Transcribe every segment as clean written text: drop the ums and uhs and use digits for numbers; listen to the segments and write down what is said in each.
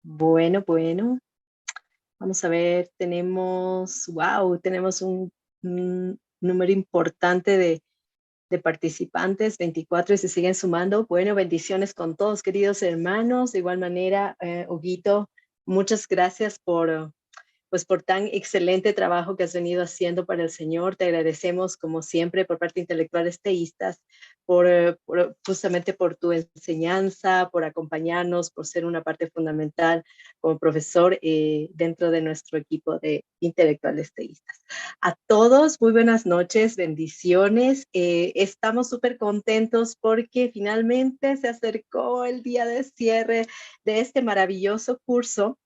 Bueno, vamos a ver, tenemos un número importante de participantes, 24 y se siguen sumando. Bueno, bendiciones con todos, queridos hermanos. De igual manera, Huguito, muchas gracias pues por tan excelente trabajo que has venido haciendo para el Señor. Te agradecemos, como siempre, por parte de Intelectuales Teístas, justamente por tu enseñanza, por acompañarnos, por ser una parte fundamental como profesor dentro de nuestro equipo de Intelectuales Teístas. A todos, muy buenas noches, bendiciones. Estamos súper contentos porque finalmente se acercó el día de cierre de este maravilloso curso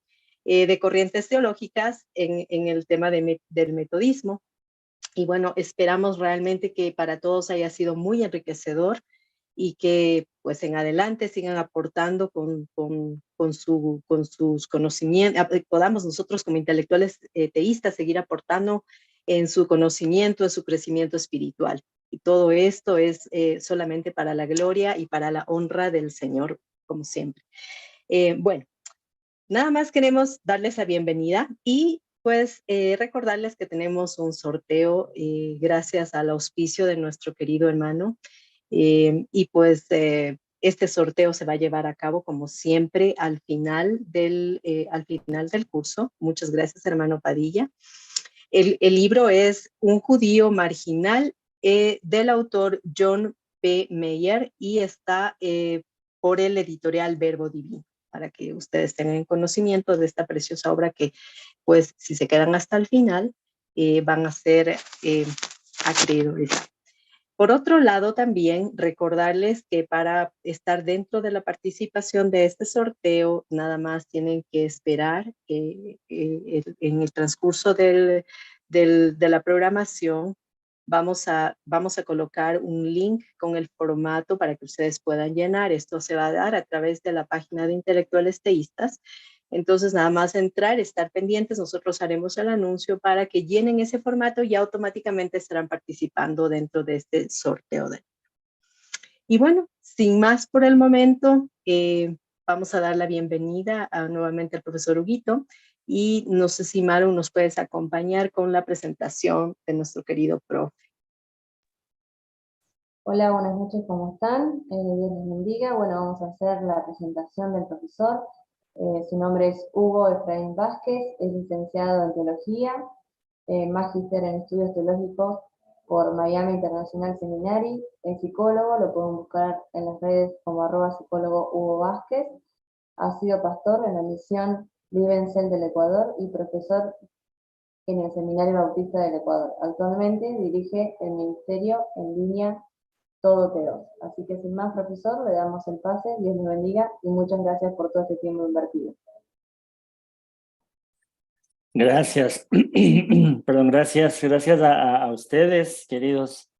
de corrientes teológicas en el tema del metodismo. Y bueno, esperamos realmente que para todos haya sido muy enriquecedor y que pues en adelante sigan aportando con sus conocimientos, podamos nosotros como intelectuales teístas seguir aportando en su conocimiento, en su crecimiento espiritual. Y todo esto es solamente para la gloria y para la honra del Señor, como siempre. Bueno, nada más queremos darles la bienvenida y pues recordarles que tenemos un sorteo gracias al auspicio de nuestro querido hermano y pues este sorteo se va a llevar a cabo como siempre al final del curso. Muchas gracias, hermano Padilla. El libro es Un judío marginal del autor John P. Meyer y está por el editorial Verbo Divino, para que ustedes tengan conocimiento de esta preciosa obra que, pues, si se quedan hasta el final, van a ser acreedores. Por otro lado, también recordarles que para estar dentro de la participación de este sorteo, nada más tienen que esperar que en el transcurso de la programación vamos a colocar un link con el formato para que ustedes puedan llenar. Esto se va a dar a través de la página de Intelectuales Teístas. Entonces, nada más entrar, estar pendientes, nosotros haremos el anuncio para que llenen ese formato y automáticamente estarán participando dentro de este sorteo. Y bueno, sin más por el momento, vamos a dar la bienvenida nuevamente al profesor Huguito y no sé si Maru nos puedes acompañar con la presentación de nuestro querido profe. Hola, buenas noches, ¿cómo están? Dios les bendiga. Bueno, vamos a hacer la presentación del profesor. Su nombre es Hugo Efraín Vázquez, es licenciado en Teología, magíster en Estudios Teológicos por Miami International Seminary, es psicólogo, lo pueden buscar en las redes como @psicólogo Hugo Vázquez. Ha sido pastor en la misión Vivencel del Ecuador y profesor en el Seminario Bautista del Ecuador. Actualmente dirige el Ministerio en Línea Todo T2. Así que sin más, profesor, le damos el pase, Dios le bendiga y muchas gracias por todo este tiempo invertido. Gracias, perdón, gracias a ustedes, queridos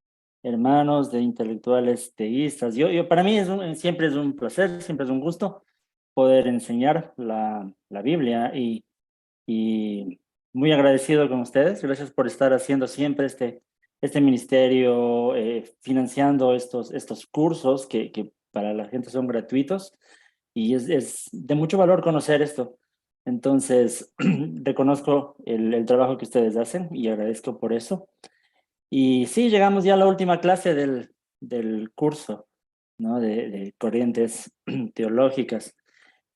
hermanos de intelectuales teístas. Para mí siempre es un placer, siempre es un gusto poder enseñar la Biblia y muy agradecido con ustedes. Gracias por estar haciendo siempre este ministerio, financiando estos cursos que para la gente son gratuitos y es de mucho valor conocer esto. Entonces, reconozco el trabajo que ustedes hacen y agradezco por eso. Y sí, llegamos ya a la última clase del curso, ¿no? De corrientes teológicas.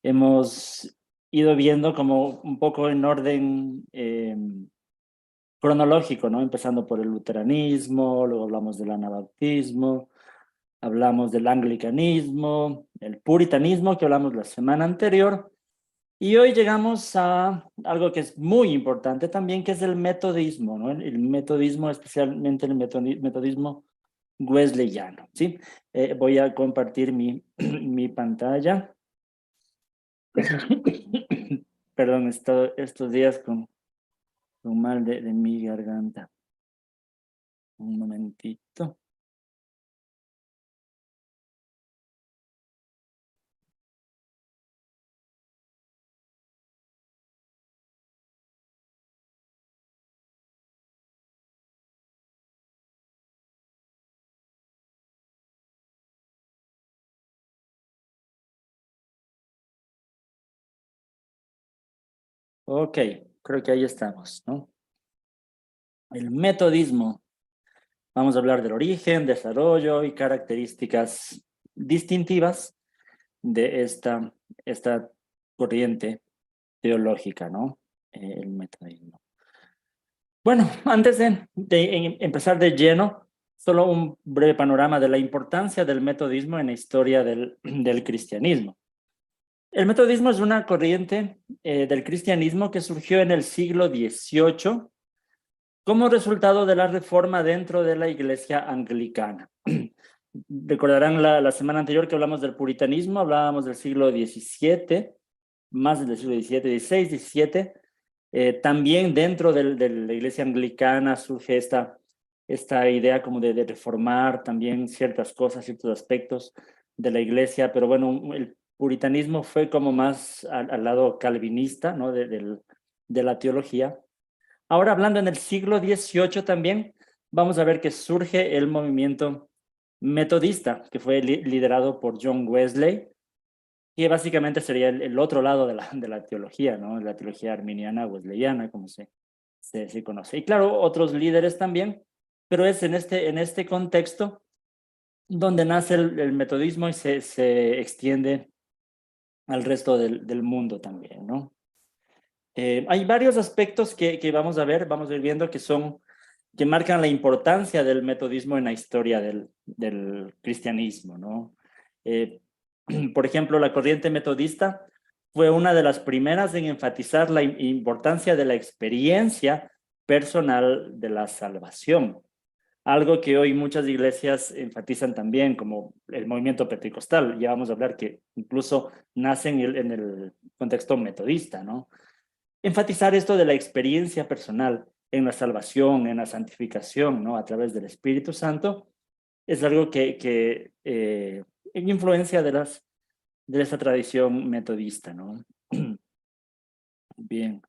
Hemos ido viendo como un poco en orden cronológico, ¿no? Empezando por el luteranismo, luego hablamos del anabautismo, hablamos del anglicanismo, el puritanismo que hablamos la semana anterior, y hoy llegamos a algo que es muy importante también, que es el metodismo, ¿no? El metodismo, especialmente el metodismo wesleyano, ¿sí? Voy a compartir mi pantalla. Perdón, estos días con mal de mi garganta. Un momentito. Ok, creo que ahí estamos, ¿no? El metodismo. Vamos a hablar del origen, desarrollo y características distintivas de esta corriente teológica, ¿no? El metodismo. Bueno, antes de empezar de lleno, solo un breve panorama de la importancia del metodismo en la historia del cristianismo. El metodismo es una corriente del cristianismo que surgió en el siglo XVIII como resultado de la reforma dentro de la iglesia anglicana. Recordarán la semana anterior que hablamos del puritanismo, hablábamos del siglo XVII, más del siglo XVII, XVI, XVII. También dentro de la iglesia anglicana surge esta idea como de reformar también ciertas cosas, ciertos aspectos de la iglesia, pero bueno, el puritanismo fue como más al lado calvinista, ¿no? de la teología. Ahora hablando en el siglo XVIII también, vamos a ver que surge el movimiento metodista, que fue liderado por John Wesley, que básicamente sería el otro lado de la teología, ¿no? La teología arminiana, wesleyana, como se conoce. Y claro, otros líderes también, pero es en este contexto donde nace el metodismo y se extiende al resto del mundo también, ¿no? Hay varios aspectos que vamos a ir viendo que marcan la importancia del metodismo en la historia del cristianismo, ¿no? Por ejemplo, la corriente metodista fue una de las primeras en enfatizar la importancia de la experiencia personal de la salvación, algo que hoy muchas iglesias enfatizan también, como el movimiento pentecostal. Ya vamos a hablar que incluso nace en el contexto metodista, ¿no? Enfatizar esto de la experiencia personal en la salvación, en la santificación, ¿no? A través del Espíritu Santo, es algo que en influencia de esta tradición metodista, ¿no? Bien.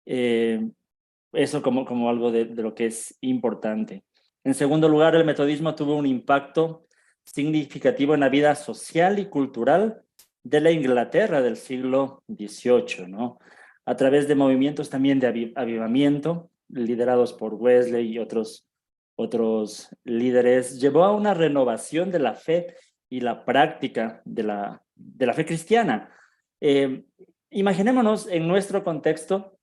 Eso como algo de lo que es importante. En segundo lugar, el metodismo tuvo un impacto significativo en la vida social y cultural de la Inglaterra del siglo XVIII, ¿no? A través de movimientos también de avivamiento, liderados por Wesley y otros líderes, llevó a una renovación de la fe y la práctica de la fe cristiana. Imaginémonos en nuestro contexto.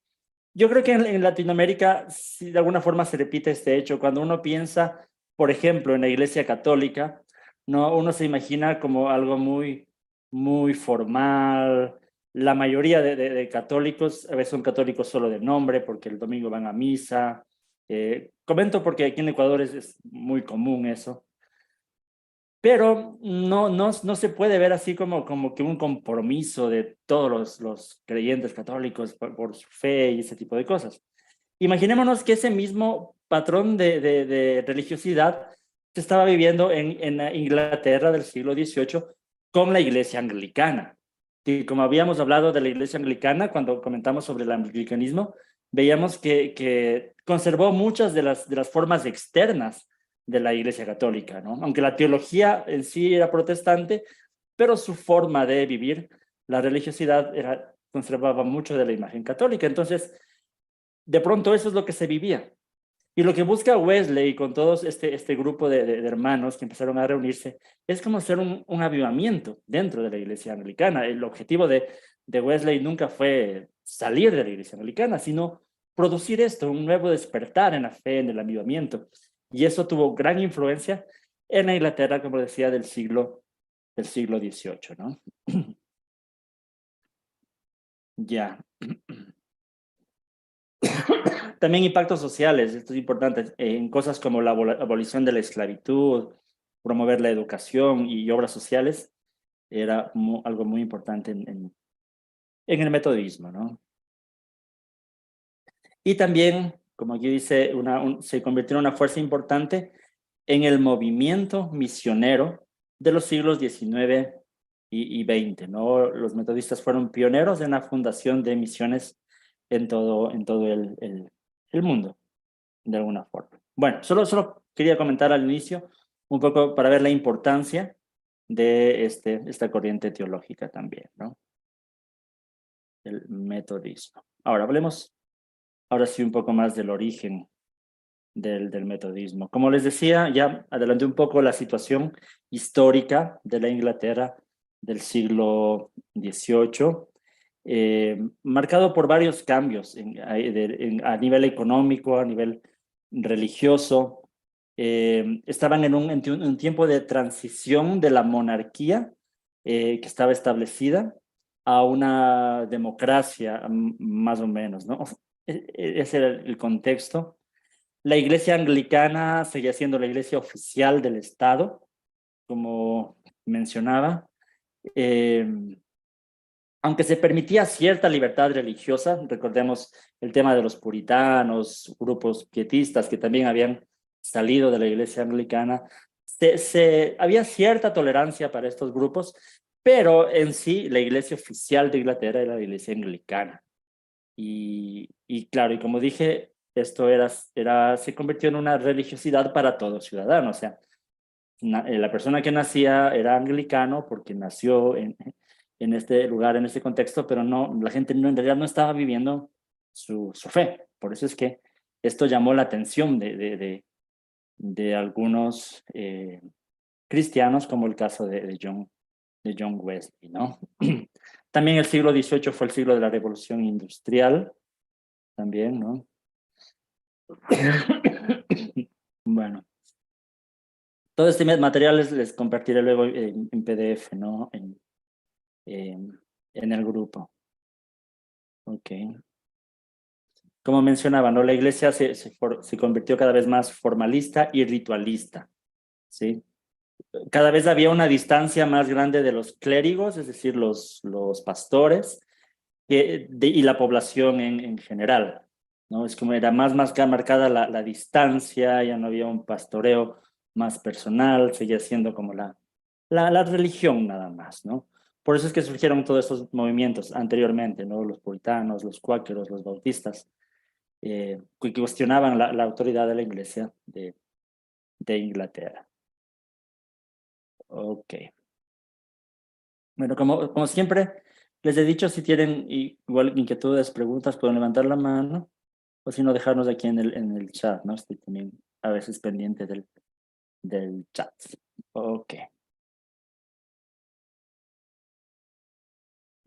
Yo creo que en Latinoamérica, sí, de alguna forma se repite este hecho. Cuando uno piensa, por ejemplo, en la Iglesia Católica, ¿no? Uno se imagina como algo muy formal. La mayoría de católicos, a veces son católicos solo de nombre, porque el domingo van a misa. Comento porque aquí en Ecuador es muy común eso. Pero no se puede ver así como que un compromiso de todos los creyentes católicos por su fe y ese tipo de cosas. Imaginémonos que ese mismo patrón de religiosidad se estaba viviendo en la Inglaterra del siglo XVIII con la iglesia anglicana. Y como habíamos hablado de la iglesia anglicana cuando comentamos sobre el anglicanismo, veíamos que conservó muchas de las formas externas de la Iglesia Católica, ¿no? Aunque la teología en sí era protestante, pero su forma de vivir, la religiosidad, conservaba mucho de la imagen católica. Entonces, de pronto eso es lo que se vivía. Y lo que busca Wesley con todos este grupo de hermanos que empezaron a reunirse es como hacer un avivamiento dentro de la iglesia anglicana. El objetivo de Wesley nunca fue salir de la iglesia anglicana, sino producir esto, un nuevo despertar en la fe, en el avivamiento. Y eso tuvo gran influencia en la Inglaterra, como decía, del siglo XVIII, ¿no? Ya. También impactos sociales, esto es importante, en cosas como la abolición de la esclavitud, promover la educación y obras sociales, era algo muy importante en el metodismo, ¿no? Y también, como aquí dice, se convirtió en una fuerza importante en el movimiento misionero de los siglos XIX y XX, ¿no? Los metodistas fueron pioneros en la fundación de misiones en todo el mundo, de alguna forma. Bueno, solo quería comentar al inicio un poco para ver la importancia de esta corriente teológica también, ¿no? el metodismo. Ahora hablemos, ahora sí, un poco más del origen del metodismo. Como les decía, ya adelanté un poco la situación histórica de la Inglaterra del siglo XVIII, marcado por varios cambios a nivel económico, a nivel religioso. Estaban en un tiempo de transición de la monarquía que estaba establecida a una democracia, más o menos, ¿no? Ese era el contexto. La iglesia anglicana seguía siendo la iglesia oficial del Estado, como mencionaba. Eh, Aunque se permitía cierta libertad religiosa, recordemos el tema de los puritanos, grupos pietistas que también habían salido de la iglesia anglicana, había cierta tolerancia para estos grupos, pero en sí la iglesia oficial de Inglaterra era la iglesia anglicana. Y claro, y como dije, esto se convirtió en una religiosidad para todo ciudadano, o sea, la persona que nacía era anglicano porque nació en este lugar, en este contexto, pero no, la gente no, en realidad no estaba viviendo su fe. Por eso es que esto llamó la atención de algunos cristianos, como el caso de John Wesley, ¿no? También el siglo XVIII fue el siglo de la Revolución Industrial, también, ¿no? Bueno. Todo este material les compartiré luego en PDF, ¿no? En el grupo. Ok. Como mencionaba, ¿no? La iglesia se convirtió cada vez más formalista y ritualista, ¿sí? Cada vez había una distancia más grande de los clérigos, es decir, los pastores, y la población en general, ¿no? Es como era más marcada la distancia, ya no había un pastoreo más personal, seguía siendo como la religión nada más, ¿no? Por eso es que surgieron todos estos movimientos anteriormente, ¿no? Los puritanos, los cuáqueros, los bautistas, que cuestionaban la autoridad de la iglesia de Inglaterra. Ok. Bueno, como siempre, les he dicho, si tienen igual inquietudes, preguntas, pueden levantar la mano, o si no, dejarnos aquí en el chat, ¿no? Estoy también a veces pendiente del chat. Ok.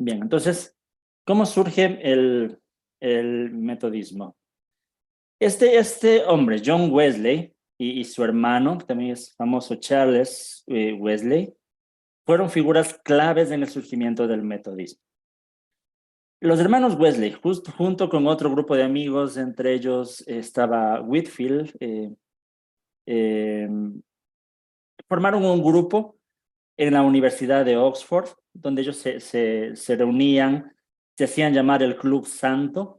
Bien, entonces, ¿cómo surge el metodismo? Este hombre, John Wesley, y su hermano, que también es famoso, Charles Wesley, fueron figuras claves en el surgimiento del metodismo. Los hermanos Wesley, junto con otro grupo de amigos, entre ellos estaba Whitfield, eh, formaron un grupo en la Universidad de Oxford, donde ellos se reunían, se hacían llamar el Club Santo,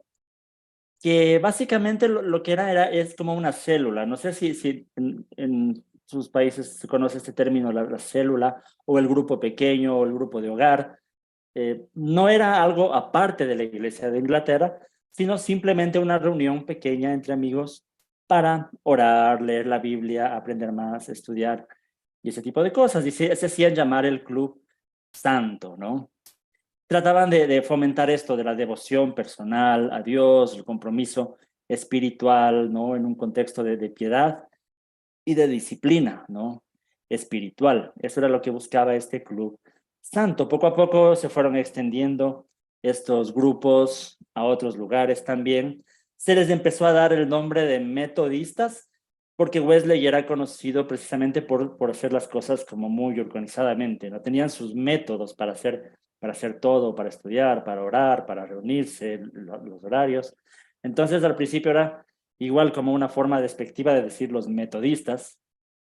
que básicamente lo que es como una célula. No sé si en sus países se conoce este término, la célula, o el grupo pequeño, o el grupo de hogar. No era algo aparte de la Iglesia de Inglaterra, sino simplemente una reunión pequeña entre amigos para orar, leer la Biblia, aprender más, estudiar y ese tipo de cosas. Y se hacían llamar el Club Santo, ¿no? Trataban de fomentar esto de la devoción personal a Dios, el compromiso espiritual, ¿no? En un contexto de piedad y de disciplina, ¿no? Espiritual. Eso era lo que buscaba este club santo. Poco a poco se fueron extendiendo estos grupos a otros lugares también. Se les empezó a dar el nombre de metodistas porque Wesley era conocido precisamente por hacer las cosas como muy organizadamente, ¿no? Tenían sus métodos para hacer todo, para estudiar, para orar, para reunirse, los horarios. Entonces al principio era igual como una forma despectiva de decir los metodistas,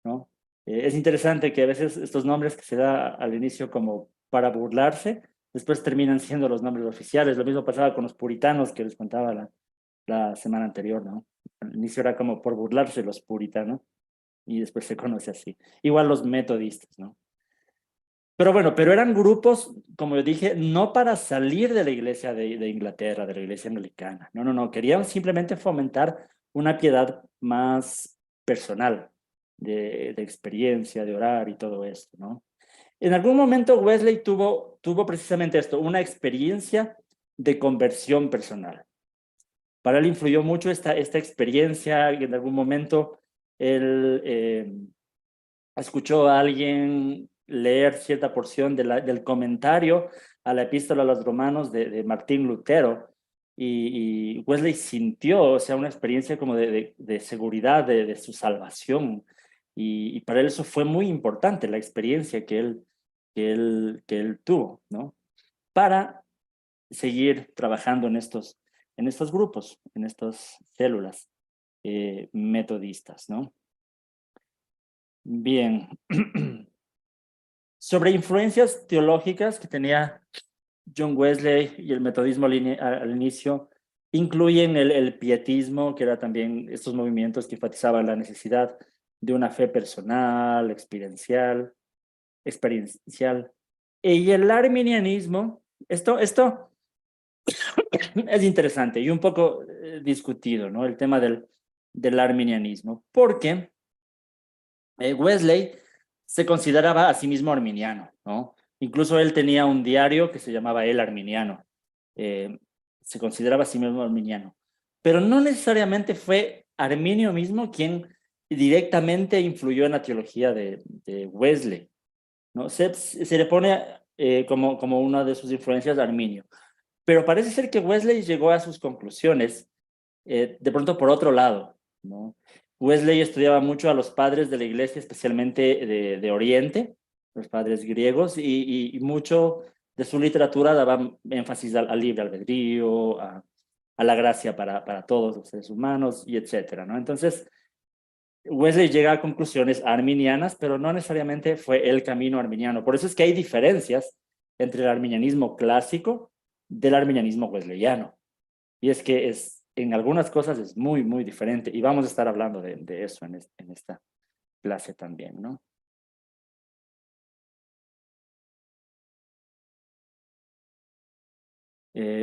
¿no? Es interesante que a veces estos nombres que se da al inicio como para burlarse, después terminan siendo los nombres oficiales. Lo mismo pasaba con los puritanos que les contaba la semana anterior, ¿no? Al inicio era como por burlarse los puritanos y después se conoce así. Igual los metodistas, ¿no? Pero bueno, pero eran grupos, como yo dije, no para salir de la iglesia de Inglaterra, de la iglesia anglicana. No. Querían simplemente fomentar una piedad más personal, de experiencia, de orar y todo esto, ¿no? En algún momento Wesley tuvo precisamente esto, una experiencia de conversión personal. Para él influyó mucho esta experiencia, y en algún momento él escuchó a alguien leer cierta porción del comentario a la epístola a los romanos de Martín Lutero, y Wesley sintió, o sea, una experiencia como de seguridad de su salvación, y para él eso fue muy importante, la experiencia que él tuvo, ¿no? Para seguir trabajando en estos grupos, en estas células metodistas, ¿no? Bien. Sobre influencias teológicas que tenía John Wesley y el metodismo al inicio, incluyen el pietismo, que era también estos movimientos que enfatizaban la necesidad de una fe personal, experiencial, y el arminianismo. Esto es interesante y un poco discutido, ¿no? El tema del arminianismo, porque Wesley se consideraba a sí mismo arminiano, ¿no? Incluso él tenía un diario que se llamaba El Arminiano. Se consideraba a sí mismo arminiano. Pero no necesariamente fue Arminio mismo quien directamente influyó en la teología de Wesley, ¿no? Se le pone como una de sus influencias a Arminio. Pero parece ser que Wesley llegó a sus conclusiones de pronto por otro lado, ¿no? Wesley estudiaba mucho a los padres de la iglesia, especialmente de Oriente, los padres griegos, y mucho de su literatura daba énfasis al libre albedrío, a la gracia para todos los seres humanos, y etcétera, ¿no? Entonces, Wesley llega a conclusiones arminianas, pero no necesariamente fue el camino arminiano. Por eso es que hay diferencias entre el arminianismo clásico del arminianismo wesleyano. Y es que en algunas cosas es muy, muy diferente. Y vamos a estar hablando de eso en esta clase también, ¿no?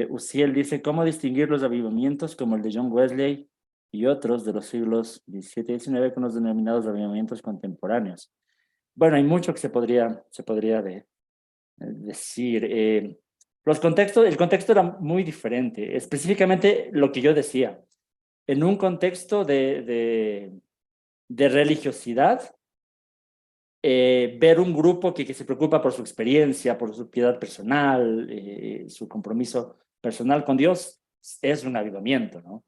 Uziel dice, ¿cómo distinguir los avivamientos como el de John Wesley y otros de los siglos XVII y XIX con los denominados avivamientos contemporáneos? Bueno, hay mucho que se podría decir. El contexto era muy diferente. Específicamente lo que yo decía. En un contexto de religiosidad, ver un grupo que se preocupa por su experiencia, por su piedad personal, su compromiso personal con Dios, es un avivamiento, ¿no?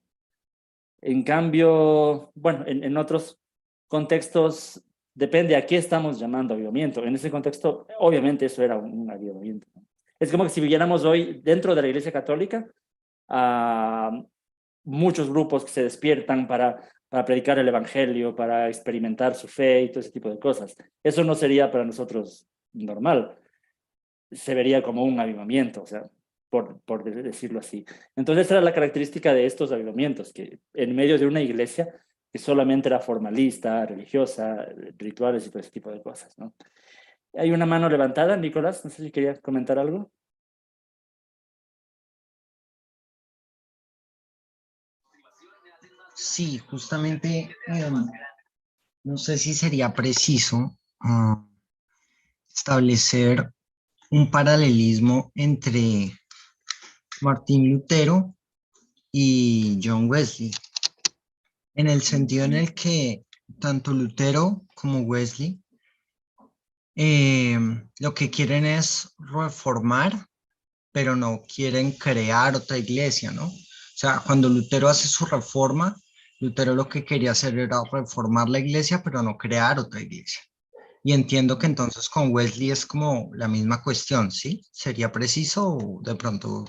En cambio, bueno, en otros contextos depende a qué estamos llamando avivamiento. En ese contexto, obviamente eso era un avivamiento, ¿no? Es como que si viéramos hoy dentro de la Iglesia Católica a muchos grupos que se despiertan para predicar el evangelio, para experimentar su fe y todo ese tipo de cosas. Eso no sería para nosotros normal. Se vería como un avivamiento, o sea, por decirlo así. Entonces, esa era la característica de estos avivamientos, que en medio de una iglesia que solamente era formalista, religiosa, rituales y todo ese tipo de cosas, ¿no? Hay una mano levantada, Nicolás, no sé si querías comentar algo. Sí, justamente, no sé si sería preciso establecer un paralelismo entre Martín Lutero y John Wesley, en el sentido en el que tanto Lutero como Wesley lo que quieren es reformar, pero no quieren crear otra iglesia, ¿no? O sea, cuando Lutero hace su reforma, Lutero lo que quería hacer era reformar la iglesia, pero no crear otra iglesia. Y entiendo que entonces con Wesley es como la misma cuestión, ¿sí? ¿Sería preciso o de pronto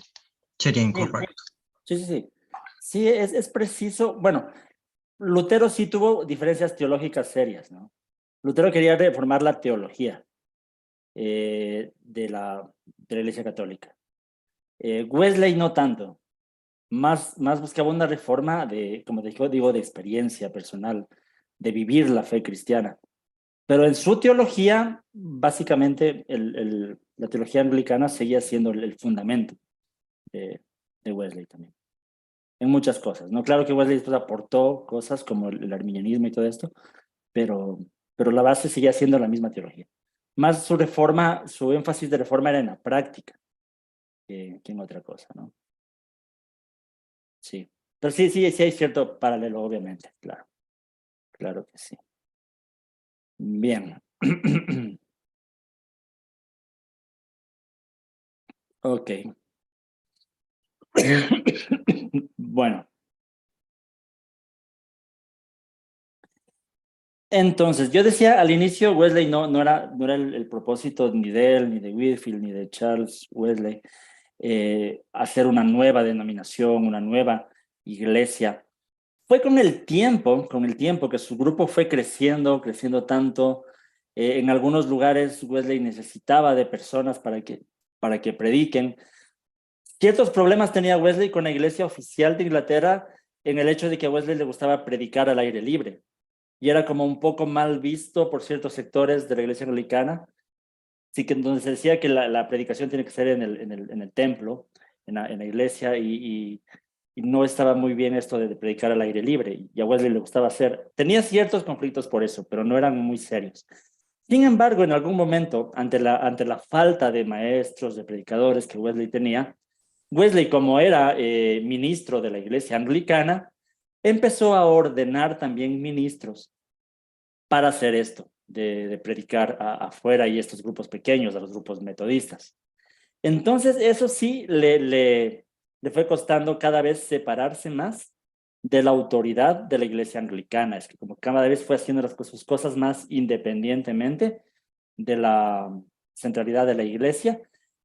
sería incorrecto? Sí, sí, sí. Sí, es preciso. Bueno, Lutero sí tuvo diferencias teológicas serias, ¿no? Lutero quería reformar la teología de la Iglesia Católica. Wesley no tanto. Más buscaba una reforma como digo, de experiencia personal, de vivir la fe cristiana. Pero en su teología, básicamente, la teología anglicana seguía siendo el fundamento de Wesley también, en muchas cosas, ¿no? Claro que Wesley después aportó cosas como el arminianismo y todo esto, pero la base seguía siendo la misma teología. Más su énfasis de reforma era en la práctica que en otra cosa, ¿no? sí. Pero sí, sí, sí hay cierto paralelo, obviamente, claro. Claro que sí. Bien. Ok. Bueno. Entonces, yo decía al inicio, Wesley no era el propósito ni de él, ni de Whitefield, ni de Charles Wesley, hacer una nueva denominación, una nueva iglesia. Fue con el tiempo que su grupo fue creciendo, creciendo tanto. En algunos lugares Wesley necesitaba de personas para que prediquen. Ciertos problemas tenía Wesley con la iglesia oficial de Inglaterra en el hecho de que a Wesley le gustaba predicar al aire libre y era como un poco mal visto por ciertos sectores de la iglesia anglicana. Así que entonces se decía que la predicación tiene que ser en el templo, en la iglesia, y no estaba muy bien esto de predicar al aire libre. Y a Wesley le gustaba hacer. Tenía ciertos conflictos por eso, pero no eran muy serios. Sin embargo, en algún momento, ante la falta de maestros, de predicadores que Wesley tenía, Wesley, como era ministro de la iglesia anglicana, empezó a ordenar también ministros para hacer esto, de predicar afuera y estos grupos pequeños, a los grupos metodistas. Entonces, eso sí le fue costando cada vez separarse más de la autoridad de la iglesia anglicana. Es que como cada vez fue haciendo sus cosas más independientemente de la centralidad de la iglesia,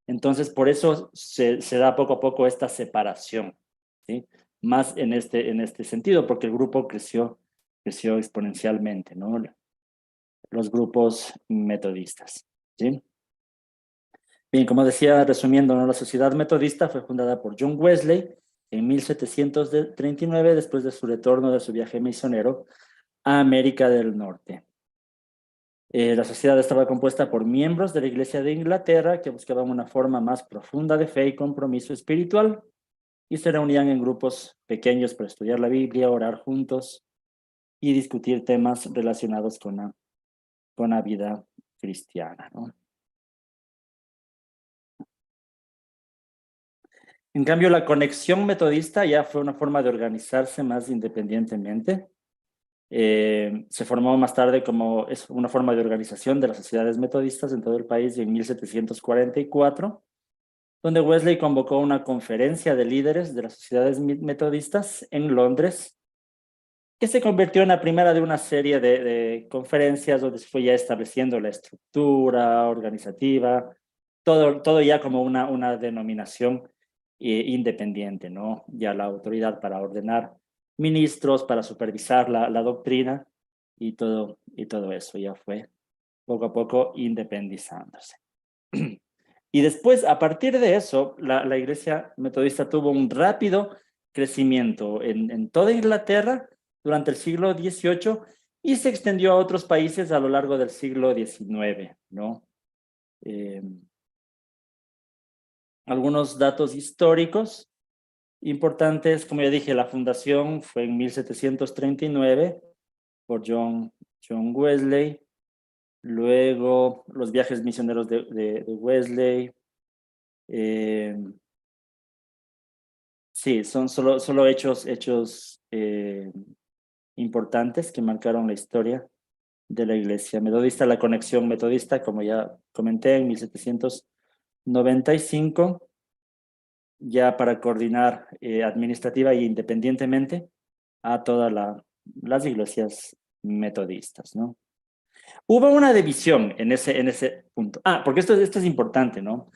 entonces por eso se da poco a poco esta separación, ¿sí? Más en este sentido, porque el grupo creció exponencialmente, ¿no? Los grupos metodistas, ¿sí? Bien, como decía, resumiendo, ¿no? La Sociedad Metodista fue fundada por John Wesley en 1739, después de su retorno de su viaje misionero a América del Norte. La sociedad estaba compuesta por miembros de la Iglesia de Inglaterra que buscaban una forma más profunda de fe y compromiso espiritual y se reunían en grupos pequeños para estudiar la Biblia, orar juntos y discutir temas relacionados con la vida cristiana, ¿no? En cambio, la Conexión Metodista ya fue una forma de organizarse más independientemente. Se formó más tarde como es una forma de organización de las sociedades metodistas en todo el país en 1744, donde Wesley convocó una conferencia de líderes de las sociedades metodistas en Londres, que se convirtió en la primera de una serie de conferencias donde se fue ya estableciendo la estructura organizativa, todo ya como una denominación independiente, ¿no? Ya la autoridad para ordenar ministros, para supervisar la doctrina y todo eso ya fue poco a poco independizándose. Y después, a partir de eso, la iglesia metodista tuvo un rápido crecimiento en toda Inglaterra durante el siglo XVIII y se extendió a otros países a lo largo del siglo XIX, ¿no? Algunos datos históricos importantes, como ya dije, la fundación fue en 1739 por John Wesley. Luego, los viajes misioneros de Wesley. Sí, son solo hechos importantes que marcaron la historia de la iglesia metodista. La Conexión Metodista, como ya comenté, en 1795, ya para coordinar administrativa e independientemente a todas las iglesias metodistas, ¿no? Hubo una división en ese punto. Porque esto es importante, ¿no?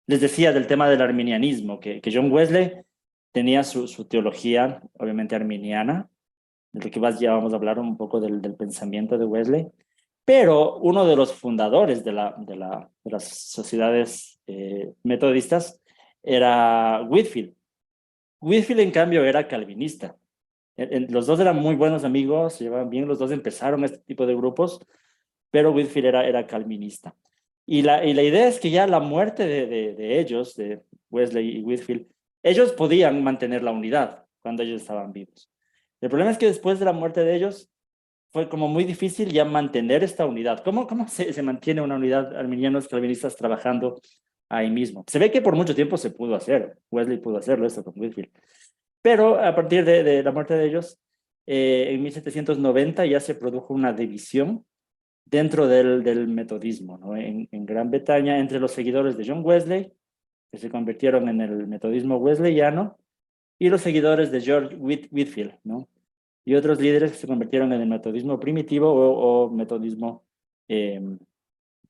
Les decía del tema del arminianismo, que John Wesley tenía su teología, obviamente arminiana, de lo que ya vamos a hablar un poco del pensamiento de Wesley, pero uno de los fundadores de las sociedades metodistas era Whitefield. Whitefield, en cambio, era calvinista. Los dos eran muy buenos amigos, se llevaban bien, los dos empezaron este tipo de grupos, pero Whitefield era calvinista. Y la idea es que ya la muerte de ellos, de Wesley y Whitefield, ellos podían mantener la unidad cuando ellos estaban vivos. El problema es que después de la muerte de ellos, fue como muy difícil ya mantener esta unidad. ¿Cómo se mantiene una unidad arminianos calvinistas trabajando ahí mismo? Se ve que por mucho tiempo se pudo hacer. Wesley pudo hacerlo, eso con Whitefield. Pero a partir de la muerte de ellos, en 1790 ya se produjo una división dentro del metodismo, ¿no? En Gran Bretaña, entre los seguidores de John Wesley, que se convirtieron en el metodismo wesleyano, y los seguidores de George Whitefield, ¿no? Y otros líderes que se convirtieron en el metodismo primitivo o metodismo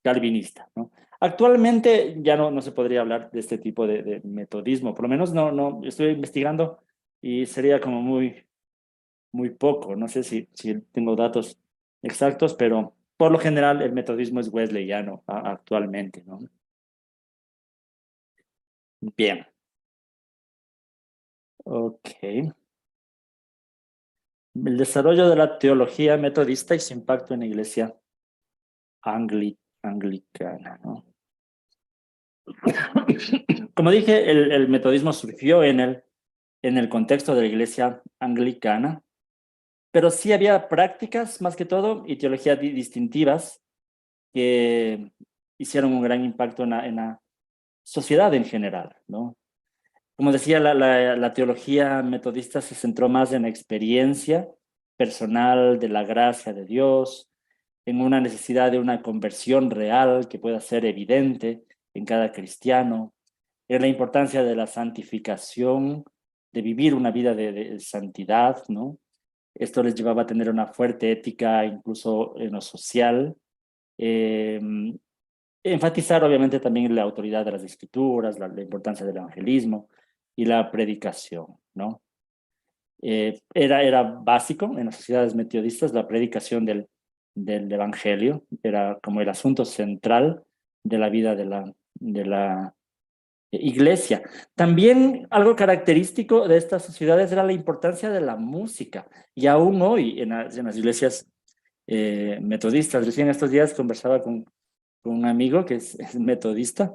calvinista, ¿no? Actualmente ya no se podría hablar de este tipo de metodismo, por lo menos no estoy investigando y sería como muy poco, no sé si tengo datos exactos, pero por lo general el metodismo es wesleyano actualmente, ¿no? Bien, ok. El desarrollo de la teología metodista y su impacto en la iglesia anglicana, ¿no? Como dije, el metodismo surgió en el contexto de la iglesia anglicana, pero sí había prácticas, más que todo, y teologías distintivas que hicieron un gran impacto en la sociedad en general, ¿no? Como decía, la teología metodista se centró más en la experiencia personal de la gracia de Dios, en una necesidad de una conversión real que pueda ser evidente en cada cristiano, en la importancia de la santificación, de vivir una vida de santidad, ¿no? Esto les llevaba a tener una fuerte ética, incluso en lo social. Eh, Enfatizar obviamente también la autoridad de las escrituras, la importancia del evangelismo y la predicación, ¿no? Era básico en las sociedades metodistas la predicación del evangelio, era como el asunto central de la vida de la iglesia. También algo característico de estas sociedades era la importancia de la música, y aún hoy en las iglesias metodistas. Recién estos días conversaba con un amigo que es metodista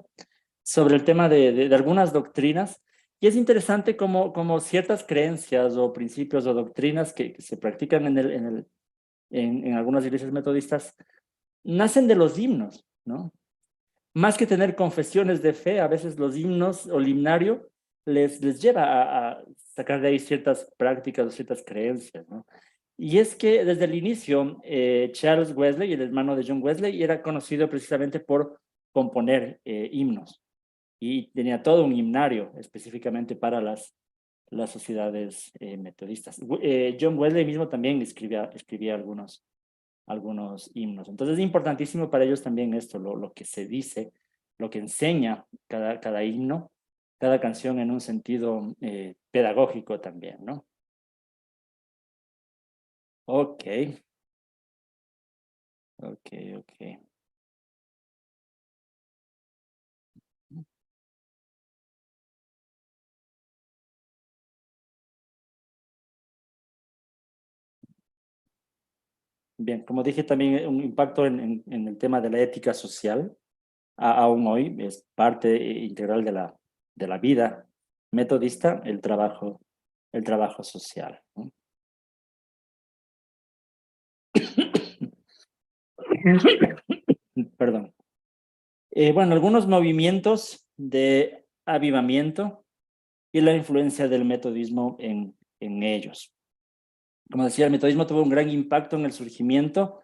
sobre el tema de algunas doctrinas, y es interesante como ciertas creencias o principios o doctrinas que se practican en algunas iglesias metodistas nacen de los himnos, ¿no? Más que tener confesiones de fe, a veces los himnos o el himnario les lleva a sacar de ahí ciertas prácticas o ciertas creencias, ¿no? Y es que desde el inicio, Charles Wesley, el hermano de John Wesley, era conocido precisamente por componer himnos, y tenía todo un himnario específicamente para las sociedades metodistas. John Wesley mismo también escribía algunos himnos. Entonces es importantísimo para ellos también esto, lo que se dice, lo que enseña cada himno, cada canción en un sentido pedagógico también, ¿no? Ok, ok. Bien, como dije también, un impacto en el tema de la ética social, aún hoy es parte integral de la vida metodista, el trabajo social, ¿no? Perdón. Bueno, algunos movimientos de avivamiento y la influencia del metodismo en ellos. Como decía, el metodismo tuvo un gran impacto en el surgimiento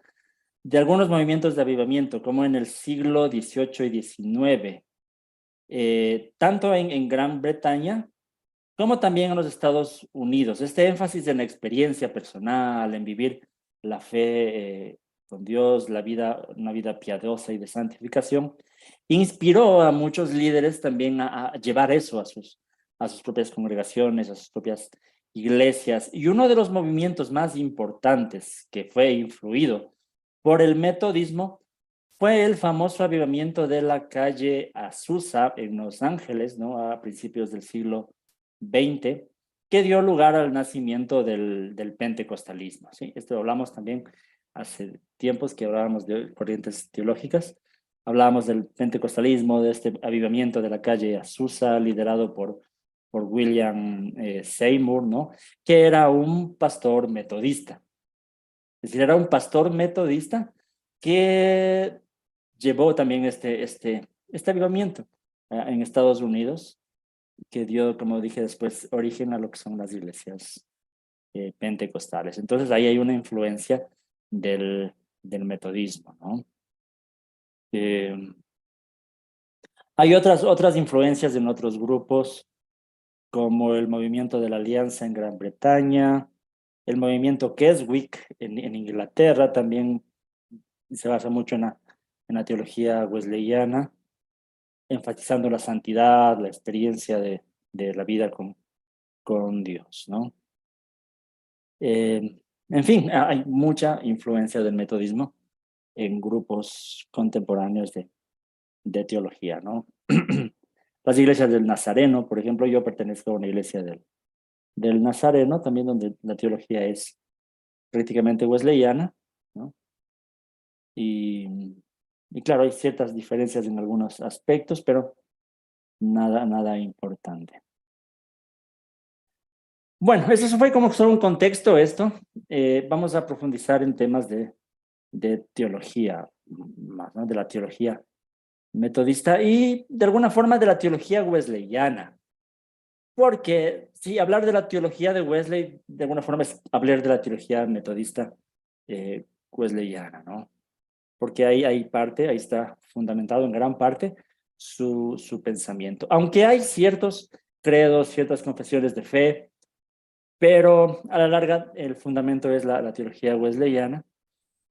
de algunos movimientos de avivamiento, como en el siglo XVIII y XIX, tanto en Gran Bretaña como también en los Estados Unidos. Este énfasis en la experiencia personal, en vivir la fe con Dios, una vida piadosa y de santificación, inspiró a muchos líderes también a llevar eso a sus propias congregaciones, a sus propias iglesias. Y uno de los movimientos más importantes que fue influido por el metodismo fue el famoso avivamiento de la calle Azusa en Los Ángeles, ¿no? A principios del siglo XX, que dio lugar al nacimiento del pentecostalismo, ¿sí? Esto hablamos también hace tiempos que hablábamos de corrientes teológicas. Hablábamos del pentecostalismo, de este avivamiento de la calle Azusa, liderado por William Seymour, ¿no? Que era un pastor metodista. Es decir, era un pastor metodista que llevó también este avivamiento en Estados Unidos. que dio, como dije después, origen a lo que son las iglesias pentecostales. Entonces ahí hay una influencia del metodismo, ¿no? Hay otras influencias en otros grupos, como el movimiento de la Alianza en Gran Bretaña, el movimiento Keswick en Inglaterra, también se basa mucho en la teología wesleyana, enfatizando la santidad, la experiencia de la vida con Dios, ¿no? En fin, hay mucha influencia del metodismo en grupos contemporáneos de teología, ¿no? Las iglesias del Nazareno, por ejemplo, yo pertenezco a una iglesia del Nazareno, también donde la teología es prácticamente wesleyana, ¿no? Y claro, hay ciertas diferencias en algunos aspectos, pero nada importante. Bueno, eso fue como solo un contexto esto. Vamos a profundizar en temas de teología, más, ¿no? De la teología metodista y de alguna forma de la teología wesleyana. Porque sí, hablar de la teología de Wesley de alguna forma es hablar de la teología metodista wesleyana, ¿no? Porque ahí está fundamentado en gran parte su pensamiento. Aunque hay ciertos credos, ciertas confesiones de fe, pero a la larga el fundamento es la teología wesleyana.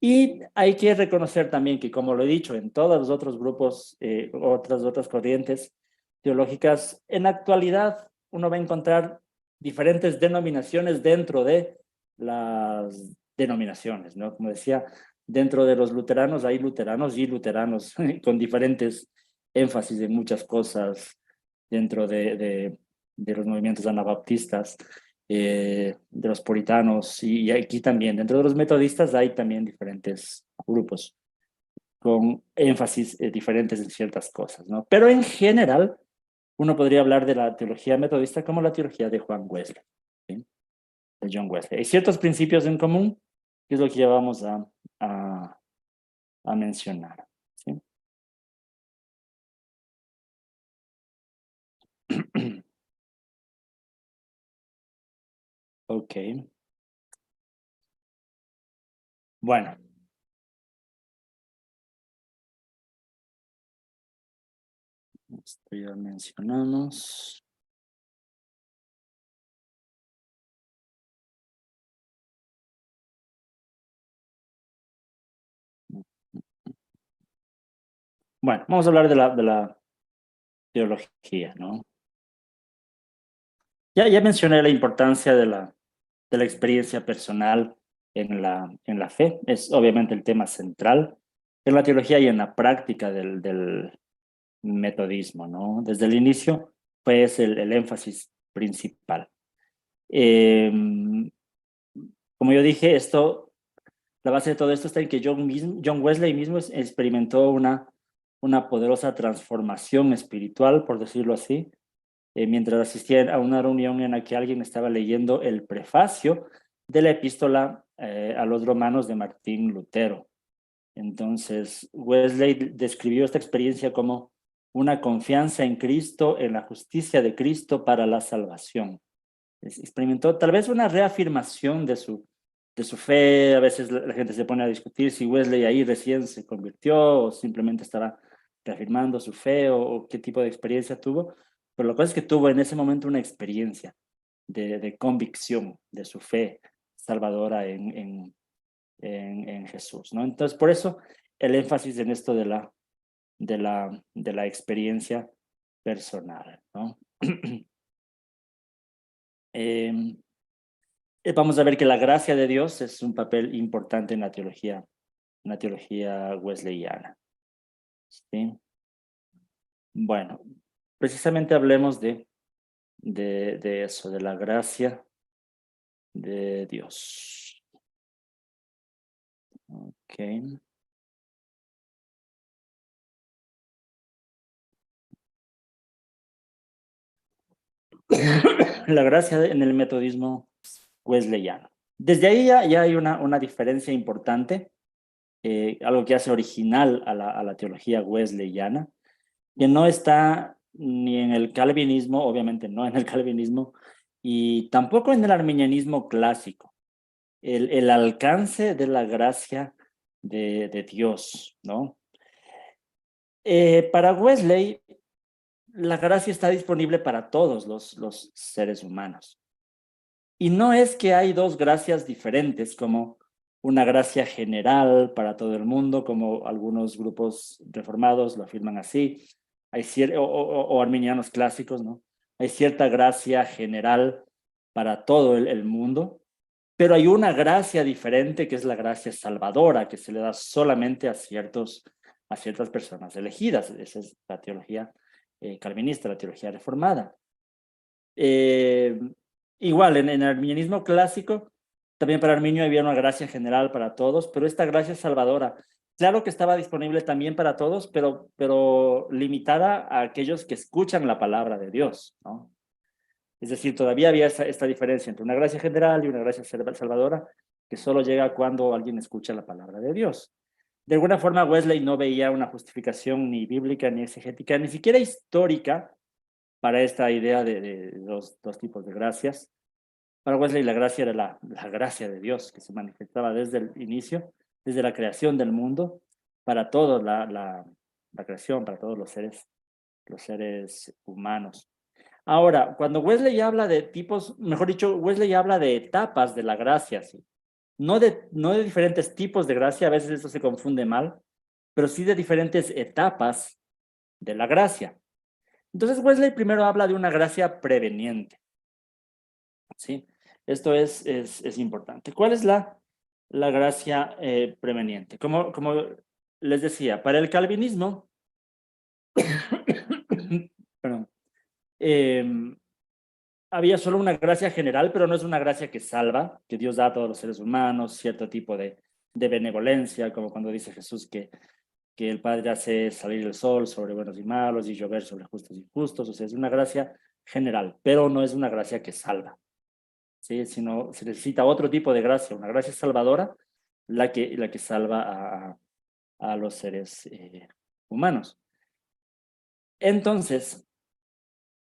Y hay que reconocer también que, como lo he dicho, en todos los otros grupos, otras corrientes teológicas, en la actualidad uno va a encontrar diferentes denominaciones dentro de las denominaciones, ¿no? Como decía, dentro de los luteranos hay luteranos y luteranos con diferentes énfasis en muchas cosas dentro de los movimientos anabaptistas, de los puritanos y aquí también, dentro de los metodistas hay también diferentes grupos con énfasis diferentes en ciertas cosas, ¿no? Pero en general, uno podría hablar de la teología metodista como la teología de Juan Wesley, ¿sí? De John Wesley. Hay ciertos principios en común, que es lo que ya vamos a mencionar, ¿sí? Ok. Bueno. Esto ya mencionamos. Bueno, vamos a hablar de la teología, ¿no? Ya mencioné la importancia de la experiencia personal en la fe. Es obviamente el tema central en la teología y en la práctica del metodismo, ¿no? Desde el inicio, pues el énfasis principal. Como yo dije, la base de todo esto está en que John Wesley mismo experimentó una poderosa transformación espiritual, por decirlo así, mientras asistía a una reunión en la que alguien estaba leyendo el prefacio de la epístola a los romanos de Martín Lutero. Entonces, Wesley describió esta experiencia como una confianza en Cristo, en la justicia de Cristo para la salvación. Experimentó tal vez una reafirmación de su fe. A veces la gente se pone a discutir si Wesley ahí recién se convirtió o simplemente estaba reafirmando su fe o qué tipo de experiencia tuvo. Pero la cosa es que tuvo en ese momento una experiencia de convicción de su fe salvadora en Jesús, ¿no? Entonces, por eso el énfasis en esto de la experiencia personal, ¿no? Vamos a ver que la gracia de Dios es un papel importante en la teología wesleyana, ¿sí? Bueno, precisamente hablemos de eso, de la gracia de Dios. Ok. La gracia en el metodismo wesleyano. Desde ahí ya hay una diferencia importante, algo que hace original a la teología wesleyana, que no está ni en el calvinismo, obviamente no en el calvinismo, y tampoco en el arminianismo clásico. El alcance de la gracia de Dios, ¿no? Para Wesley, la gracia está disponible para todos los seres humanos. Y no es que hay dos gracias diferentes, como una gracia general para todo el mundo, como algunos grupos reformados lo afirman así, o arminianos clásicos, ¿no? Hay cierta gracia general para todo el mundo, pero hay una gracia diferente que es la gracia salvadora, que se le da solamente a ciertas personas elegidas. Esa es la teología calvinista, la teología reformada. Igual, en el arminianismo clásico, también para Arminio había una gracia general para todos, pero esta gracia salvadora, claro que estaba disponible también para todos, pero limitada a aquellos que escuchan la palabra de Dios, ¿no? Es decir, todavía había esta diferencia entre una gracia general y una gracia salvadora que solo llega cuando alguien escucha la palabra de Dios. De alguna forma, Wesley no veía una justificación ni bíblica, ni exegética, ni siquiera histórica para esta idea de dos tipos de gracias. Para Wesley la gracia era la gracia de Dios que se manifestaba desde el inicio, desde la creación del mundo, para toda la creación, para todos los seres humanos. Ahora, cuando Wesley habla de tipos, mejor dicho, Wesley habla de etapas de la gracia, ¿sí? No de diferentes tipos de gracia, a veces eso se confunde mal, pero sí de diferentes etapas de la gracia. Entonces Wesley primero habla de una gracia preveniente, ¿sí? Esto es importante. ¿Cuál es la gracia preveniente? Como les decía, para el calvinismo, perdón, había solo una gracia general, pero no es una gracia que salva, que Dios da a todos los seres humanos, cierto tipo de benevolencia, como cuando dice Jesús que el Padre hace salir el sol sobre buenos y malos y llover sobre justos y injustos. O sea, es una gracia general, pero no es una gracia que salva, ¿sí? Sino se necesita otro tipo de gracia, una gracia salvadora, la que salva a los seres humanos. Entonces,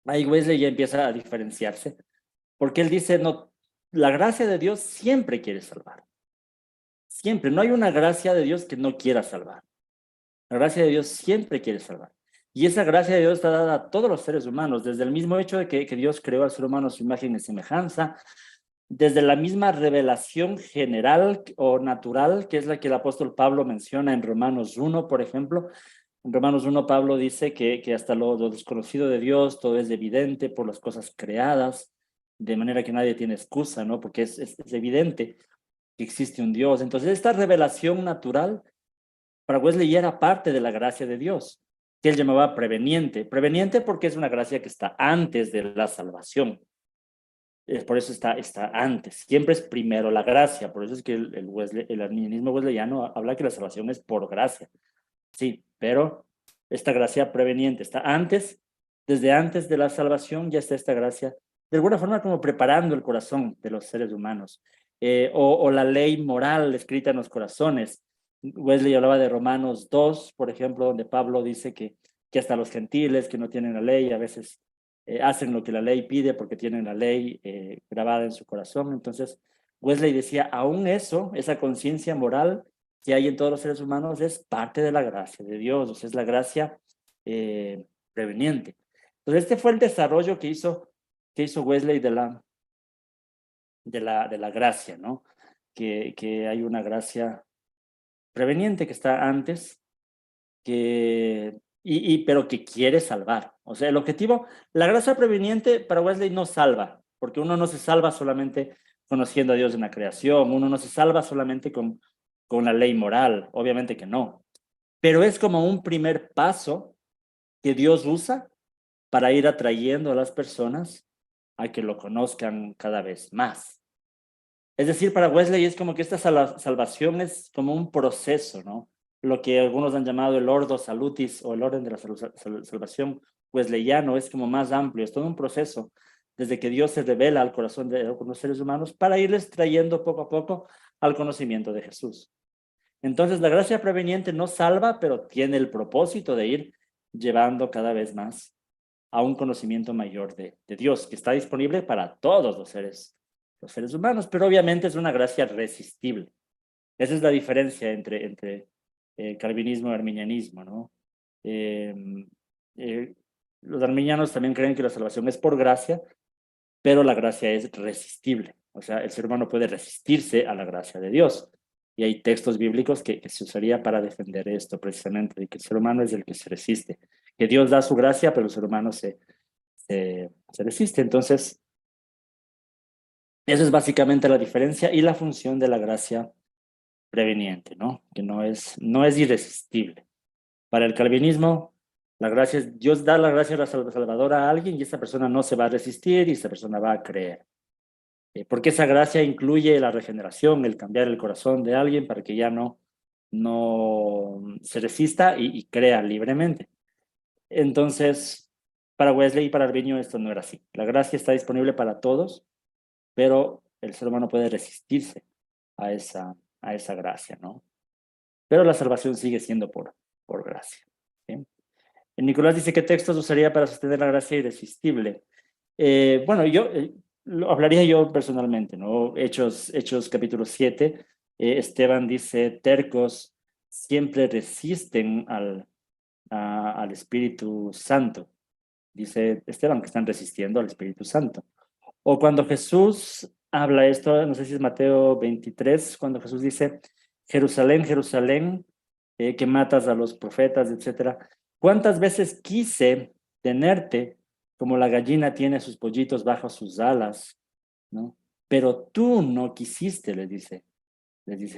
ahí Wesley ya empieza a diferenciarse, porque él dice, no, la gracia de Dios siempre quiere salvar. Siempre, no hay una gracia de Dios que no quiera salvar. La gracia de Dios siempre quiere salvar. Y esa gracia de Dios está dada a todos los seres humanos, desde el mismo hecho de que Dios creó al ser humano a su imagen y semejanza, desde la misma revelación general o natural, que es la que el apóstol Pablo menciona en Romanos 1, por ejemplo. En Romanos 1, Pablo dice que hasta lo desconocido de Dios, todo es evidente por las cosas creadas, de manera que nadie tiene excusa, ¿no? Porque es evidente que existe un Dios. Entonces, esta revelación natural para Wesley ya era parte de la gracia de Dios, que él llamaba preveniente. Preveniente porque es una gracia que está antes de la salvación. Por eso está antes. Siempre es primero la gracia. Por eso es que el arminianismo wesleyano habla que la salvación es por gracia. Sí, pero esta gracia preveniente está antes, desde antes de la salvación ya está esta gracia, de alguna forma como preparando el corazón de los seres humanos. O la ley moral escrita en los corazones. Wesley hablaba de Romanos 2, por ejemplo, donde Pablo dice que hasta los gentiles que no tienen la ley a veces hacen lo que la ley pide porque tienen la ley grabada en su corazón. Entonces, Wesley decía, aún eso, esa conciencia moral que hay en todos los seres humanos es parte de la gracia de Dios, o sea, es la gracia preveniente. Entonces, este fue el desarrollo que hizo Wesley de la gracia, ¿no? Que hay una gracia preveniente que está antes, pero que quiere salvar. O sea, el objetivo, la gracia preveniente para Wesley no salva, porque uno no se salva solamente conociendo a Dios en la creación, uno no se salva solamente con la ley moral, obviamente que no. Pero es como un primer paso que Dios usa para ir atrayendo a las personas a que lo conozcan cada vez más. Es decir, para Wesley es como que esta salvación es como un proceso, ¿no? Lo que algunos han llamado el ordo salutis o el orden de la salvación wesleyano es como más amplio, es todo un proceso desde que Dios se revela al corazón de algunos seres humanos para irles trayendo poco a poco al conocimiento de Jesús. Entonces la gracia preveniente no salva, pero tiene el propósito de ir llevando cada vez más a un conocimiento mayor de Dios, que está disponible para todos los seres humanos, pero obviamente es una gracia resistible. Esa es la diferencia entre calvinismo y arminianismo, ¿no? Los arminianos también creen que la salvación es por gracia, pero la gracia es resistible. O sea, el ser humano puede resistirse a la gracia de Dios. Y hay textos bíblicos que se usaría para defender esto, precisamente, de que el ser humano es el que se resiste. Que Dios da su gracia, pero el ser humano se resiste. Entonces, eso es básicamente la diferencia y la función de la gracia preveniente, ¿no? Que no es irresistible. Para el calvinismo, la gracia es, Dios da la gracia salvadora a alguien y esa persona no se va a resistir y esa persona va a creer. Porque esa gracia incluye la regeneración, el cambiar el corazón de alguien para que ya no se resista y crea libremente. Entonces, para Wesley y para Arminio esto no era así. La gracia está disponible para todos, pero el ser humano puede resistirse a esa gracia, ¿no? Pero la salvación sigue siendo por gracia. ¿Sí? Nicolás dice, ¿qué textos usaría para sostener la gracia irresistible? Bueno, lo hablaría yo personalmente, ¿no? Hechos capítulo 7, Esteban dice, tercos siempre resisten al Espíritu Santo. Dice Esteban que están resistiendo al Espíritu Santo. O cuando Jesús habla esto, no sé si es Mateo 23, cuando Jesús dice, Jerusalén, Jerusalén, que matas a los profetas, etcétera. ¿Cuántas veces quise tenerte como la gallina tiene sus pollitos bajo sus alas, ¿no? Pero tú no quisiste, les dice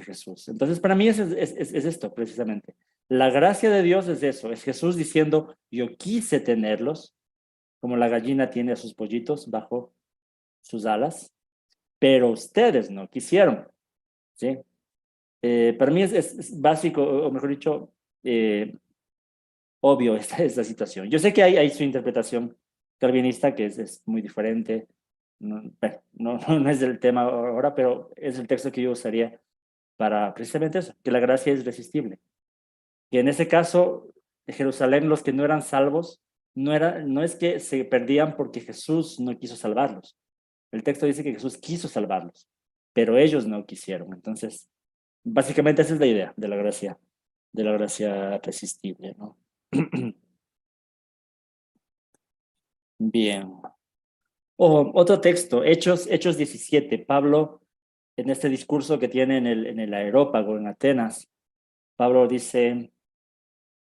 Jesús. Entonces, para mí es esto, precisamente. La gracia de Dios es eso, es Jesús diciendo, yo quise tenerlos, como la gallina tiene a sus pollitos bajo sus alas, pero ustedes no quisieron, ¿sí? Para mí es básico, o mejor dicho, obvio esta situación. Yo sé que hay su interpretación calvinista que es muy diferente, no es el tema ahora, pero es el texto que yo usaría para precisamente eso, que la gracia es resistible. Que en ese caso, de Jerusalén, los que no eran salvos, no es que se perdían porque Jesús no quiso salvarlos. El texto dice que Jesús quiso salvarlos, pero ellos no quisieron. Entonces, básicamente esa es la idea de la gracia resistible, ¿no? Bien. Otro texto, Hechos 17. Pablo, en este discurso que tiene en el Areópago, en Atenas, Pablo dice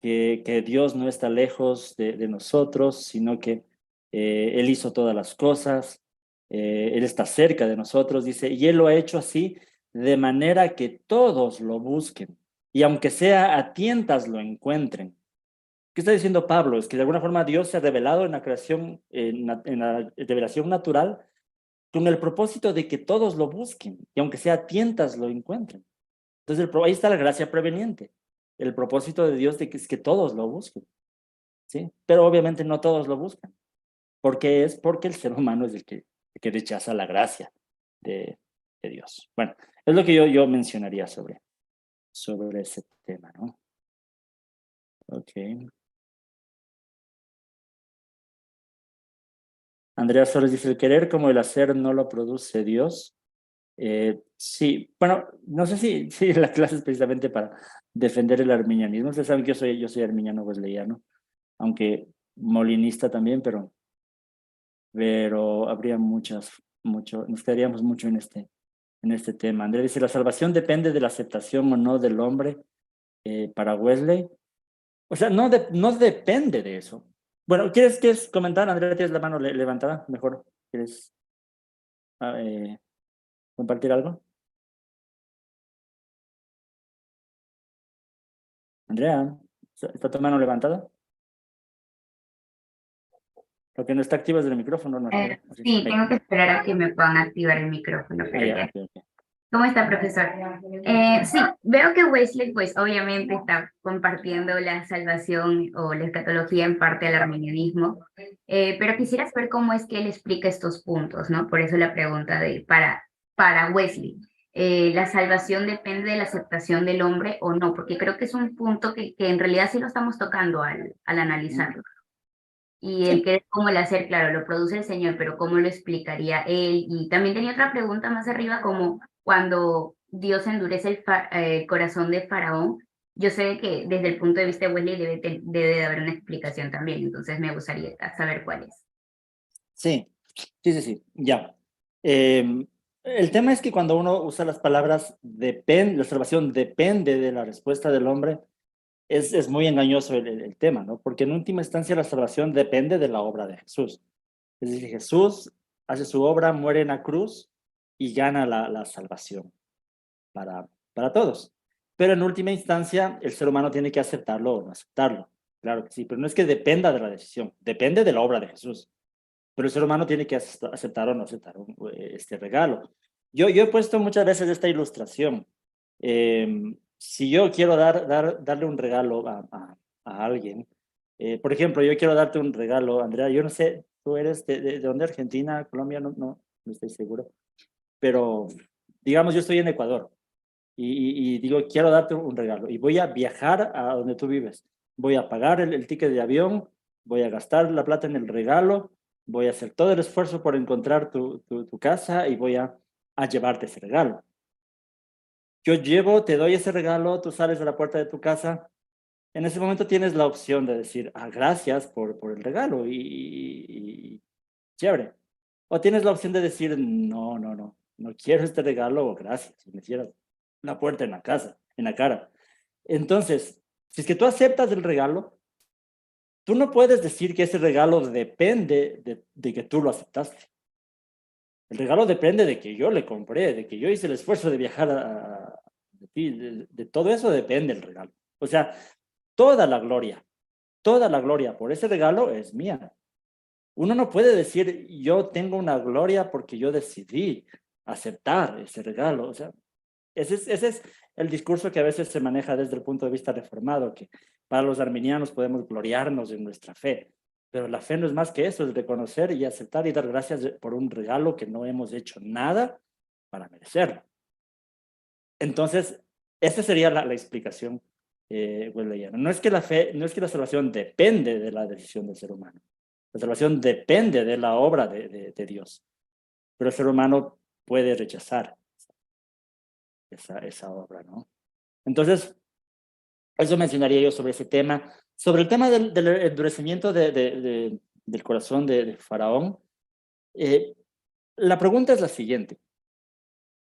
que Dios no está lejos de nosotros, sino que Él hizo todas las cosas, Él está cerca de nosotros, dice, y Él lo ha hecho así de manera que todos lo busquen, y aunque sea a tientas lo encuentren. ¿Qué está diciendo Pablo? Es que de alguna forma Dios se ha revelado en la creación, en la revelación natural, con el propósito de que todos lo busquen, y aunque sea a tientas lo encuentren. Entonces, ahí está la gracia preveniente. El propósito de Dios es que todos lo busquen, ¿sí? Pero obviamente no todos lo buscan. Porque el ser humano es el que rechaza la gracia de Dios. Bueno, es lo que yo mencionaría sobre ese tema, ¿no? Ok. Andrea Flores dice, el querer como el hacer no lo produce Dios. Sí, bueno, no sé si la clase es precisamente para defender el arminianismo. Ustedes saben que yo soy arminiano wesleyano, aunque molinista también, pero habría nos quedaríamos mucho en este tema. Andrea dice, la salvación depende de la aceptación o no del hombre para Wesley. O sea, no depende de eso. Bueno, ¿quieres comentar? Andrea, tienes la mano levantada, mejor. ¿Quieres compartir algo? Andrea, ¿está tu mano levantada? Lo que no está activo es el micrófono, no. Sí, tengo que esperar a que me puedan activar el micrófono, pero ya. Okay. ¿Cómo está, profesor? Sí, veo que Wesley, pues obviamente está compartiendo la salvación o la escatología en parte al arminianismo, pero quisiera saber cómo es que él explica estos puntos, ¿no? Por eso la pregunta para Wesley. ¿La salvación depende de la aceptación del hombre o no? Porque creo que es un punto que en realidad sí lo estamos tocando al analizarlo. Y Sí. el querer cómo el hacer, claro, lo produce el Señor, pero cómo lo explicaría Él. Y también tenía otra pregunta más arriba, como cuando Dios endurece el corazón de Faraón. Yo sé que desde el punto de vista de Wesley debe de haber una explicación también, entonces me gustaría saber cuál es. Sí, sí, ya. El tema es que cuando uno usa las palabras depende, la salvación depende de la respuesta del hombre, es muy engañoso el tema, ¿no? Porque en última instancia la salvación depende de la obra de Jesús. Es decir, Jesús hace su obra, muere en la cruz y gana la salvación para todos. Pero en última instancia, el ser humano tiene que aceptarlo o no aceptarlo. Claro que sí, pero no es que dependa de la decisión, depende de la obra de Jesús. Pero el ser humano tiene que aceptar o no aceptar este regalo. Yo he puesto muchas veces esta ilustración. Si yo quiero darle un regalo a alguien, por ejemplo, yo quiero darte un regalo, Andrea, yo no sé, tú eres de dónde, Argentina, Colombia, no estoy seguro, pero digamos yo estoy en Ecuador y digo, quiero darte un regalo y voy a viajar a donde tú vives. Voy a pagar el ticket de avión, voy a gastar la plata en el regalo, voy a hacer todo el esfuerzo por encontrar tu casa y voy a llevarte ese regalo. Yo llevo, te doy ese regalo, tú sales de la puerta de tu casa. En ese momento tienes la opción de decir, gracias por el regalo y chévere. O tienes la opción de decir, no quiero este regalo o gracias, si me cierras la puerta en la casa, en la cara. Entonces, si es que tú aceptas el regalo, tú no puedes decir que ese regalo depende de que tú lo aceptaste. El regalo depende de que yo le compré, de que yo hice el esfuerzo de viajar de ti, de todo eso depende el regalo. O sea, toda la gloria por ese regalo es mía. Uno no puede decir, yo tengo una gloria porque yo decidí aceptar ese regalo. O sea, ese es el discurso que a veces se maneja desde el punto de vista reformado, que para los arminianos podemos gloriarnos en nuestra fe. Pero la fe no es más que eso, es reconocer y aceptar y dar gracias por un regalo que no hemos hecho nada para merecerlo. Entonces, esa sería la explicación wesleyana. No es que la fe, no es que la salvación depende de la decisión del ser humano. La salvación depende de la obra de Dios. Pero el ser humano puede rechazar esa obra, ¿no? Entonces, eso mencionaría yo sobre ese tema. Sobre el tema del endurecimiento del corazón de Faraón, la pregunta es la siguiente.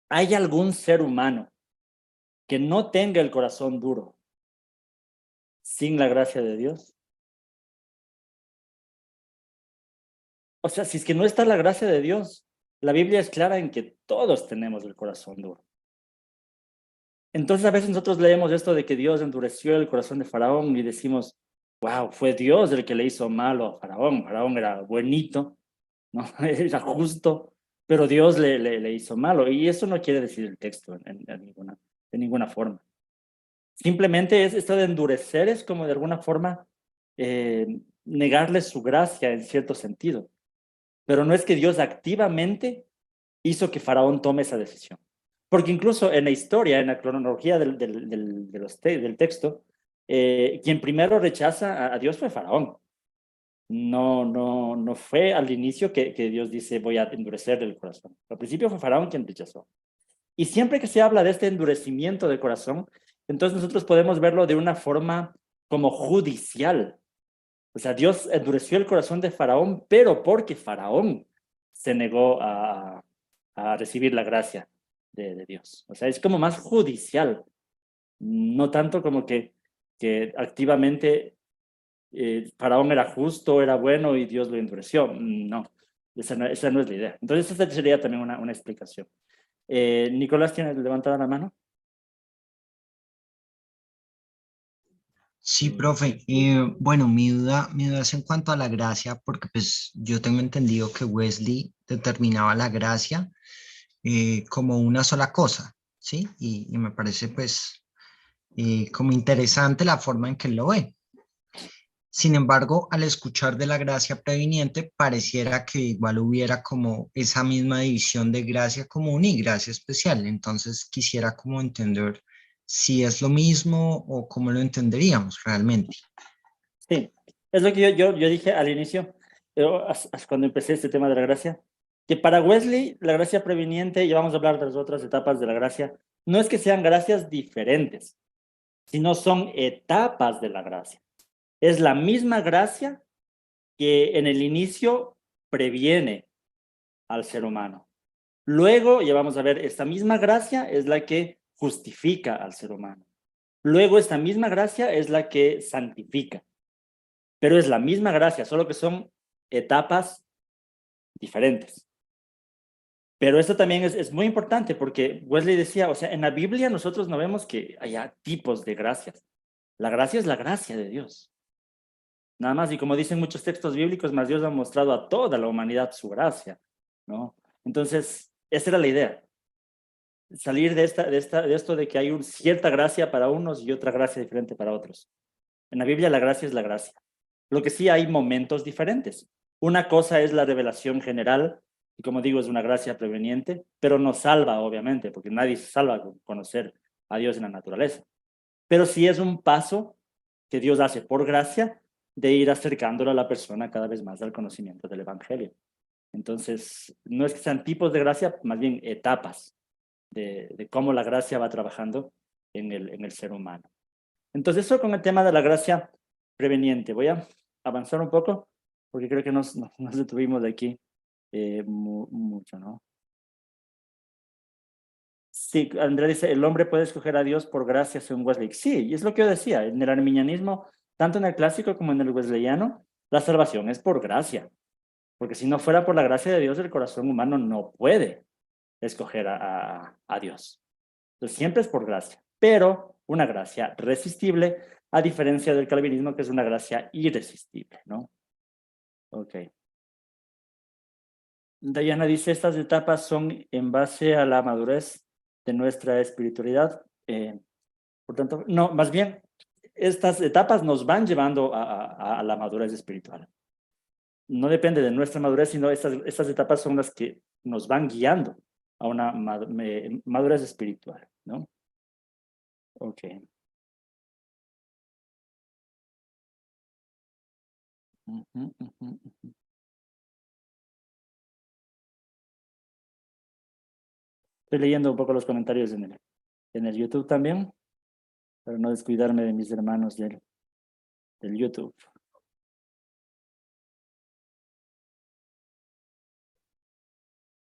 ¿Hay algún ser humano que no tenga el corazón duro sin la gracia de Dios? O sea, si es que no está la gracia de Dios, la Biblia es clara en que todos tenemos el corazón duro. Entonces a veces nosotros leemos esto de que Dios endureció el corazón de Faraón y decimos, wow, fue Dios el que le hizo malo a Faraón. Faraón era buenito, ¿no? Era justo, pero Dios le hizo malo. Y eso no quiere decir el texto de ninguna forma. Simplemente es esto de endurecer, es como de alguna forma negarle su gracia en cierto sentido. Pero no es que Dios activamente hizo que Faraón tome esa decisión. Porque incluso en la historia, en la cronología del texto, quien primero rechaza a Dios fue Faraón. No fue al inicio que Dios dice voy a endurecer el corazón. Al principio fue Faraón quien rechazó. Y siempre que se habla de este endurecimiento del corazón, entonces nosotros podemos verlo de una forma como judicial. O sea, Dios endureció el corazón de Faraón, pero porque Faraón se negó a recibir la gracia de Dios. O sea, es como más judicial, no tanto como que activamente Faraón era justo, era bueno y Dios lo endureció. No, esa no es la idea. Entonces, esa sería también una explicación. Nicolás, ¿tienes levantada la mano? Sí, profe. Bueno, mi duda es en cuanto a la gracia, porque pues yo tengo entendido que Wesley determinaba la gracia como una sola cosa, ¿sí? Y me parece pues como interesante la forma en que él lo ve. Sin embargo, al escuchar de la gracia previniente, pareciera que igual hubiera como esa misma división de gracia común y gracia especial. Entonces quisiera como entender si es lo mismo o cómo lo entenderíamos realmente. Sí, Es lo que yo dije al inicio, cuando empecé este tema de la gracia, que para Wesley la gracia preveniente, y vamos a hablar de las otras etapas de la gracia, no es que sean gracias diferentes, sino son etapas de la gracia. Es la misma gracia que en el inicio previene al ser humano. Luego, ya vamos a ver, esta misma gracia es la que justifica al ser humano. Luego, esta misma gracia es la que santifica. Pero es la misma gracia, solo que son etapas diferentes. Pero esto también es muy importante porque Wesley decía, o sea, en la Biblia nosotros no vemos que haya tipos de gracias. La gracia es la gracia de Dios. Nada más, y como dicen muchos textos bíblicos, más Dios ha mostrado a toda la humanidad su gracia, ¿no? Entonces, esa era la idea. Salir de esto de que hay cierta gracia para unos y otra gracia diferente para otros. En la Biblia la gracia es la gracia. Lo que sí hay momentos diferentes. Una cosa es la revelación general, y como digo, es una gracia preveniente, pero no salva, obviamente, porque nadie se salva con conocer a Dios en la naturaleza. Pero sí es un paso que Dios hace por gracia de ir acercándolo a la persona cada vez más al conocimiento del Evangelio. Entonces, no es que sean tipos de gracia, más bien etapas de cómo la gracia va trabajando en el ser humano. Entonces, eso con el tema de la gracia preveniente. Voy a avanzar un poco, porque creo que nos detuvimos de aquí mucho, ¿no? Sí, Andrea dice, el hombre puede escoger a Dios por gracia según Wesley. Sí, y es lo que yo decía, en el arminianismo, tanto en el clásico como en el wesleyano, la salvación es por gracia, porque si no fuera por la gracia de Dios, el corazón humano no puede escoger a Dios. Entonces, siempre es por gracia, pero una gracia resistible, a diferencia del calvinismo, que es una gracia irresistible, ¿no? Ok. Diana dice, estas etapas son en base a la madurez de nuestra espiritualidad. Por tanto, no, más bien, estas etapas nos van llevando a la madurez espiritual. No depende de nuestra madurez, sino estas etapas son las que nos van guiando a una madurez espiritual, ¿no? Ok. Ujú, ujú, ujú. Estoy leyendo un poco los comentarios en el YouTube también, para no descuidarme de mis hermanos del YouTube.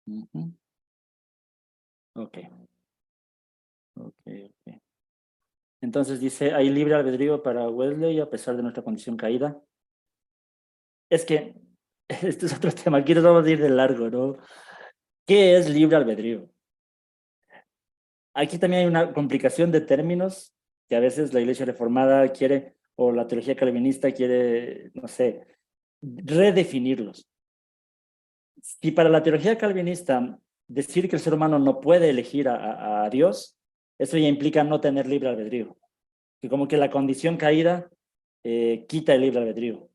Ujú. Ok, ok. Entonces dice, ¿hay libre albedrío para Wesley a pesar de nuestra condición caída? Es que este es otro tema, aquí nos vamos a ir de largo, ¿no? ¿Qué es libre albedrío? Aquí también hay una complicación de términos que a veces la Iglesia Reformada quiere, o la teología calvinista quiere, no sé, redefinirlos. Si para la teología calvinista decir que el ser humano no puede elegir a Dios, eso ya implica no tener libre albedrío. Que como que la condición caída quita el libre albedrío.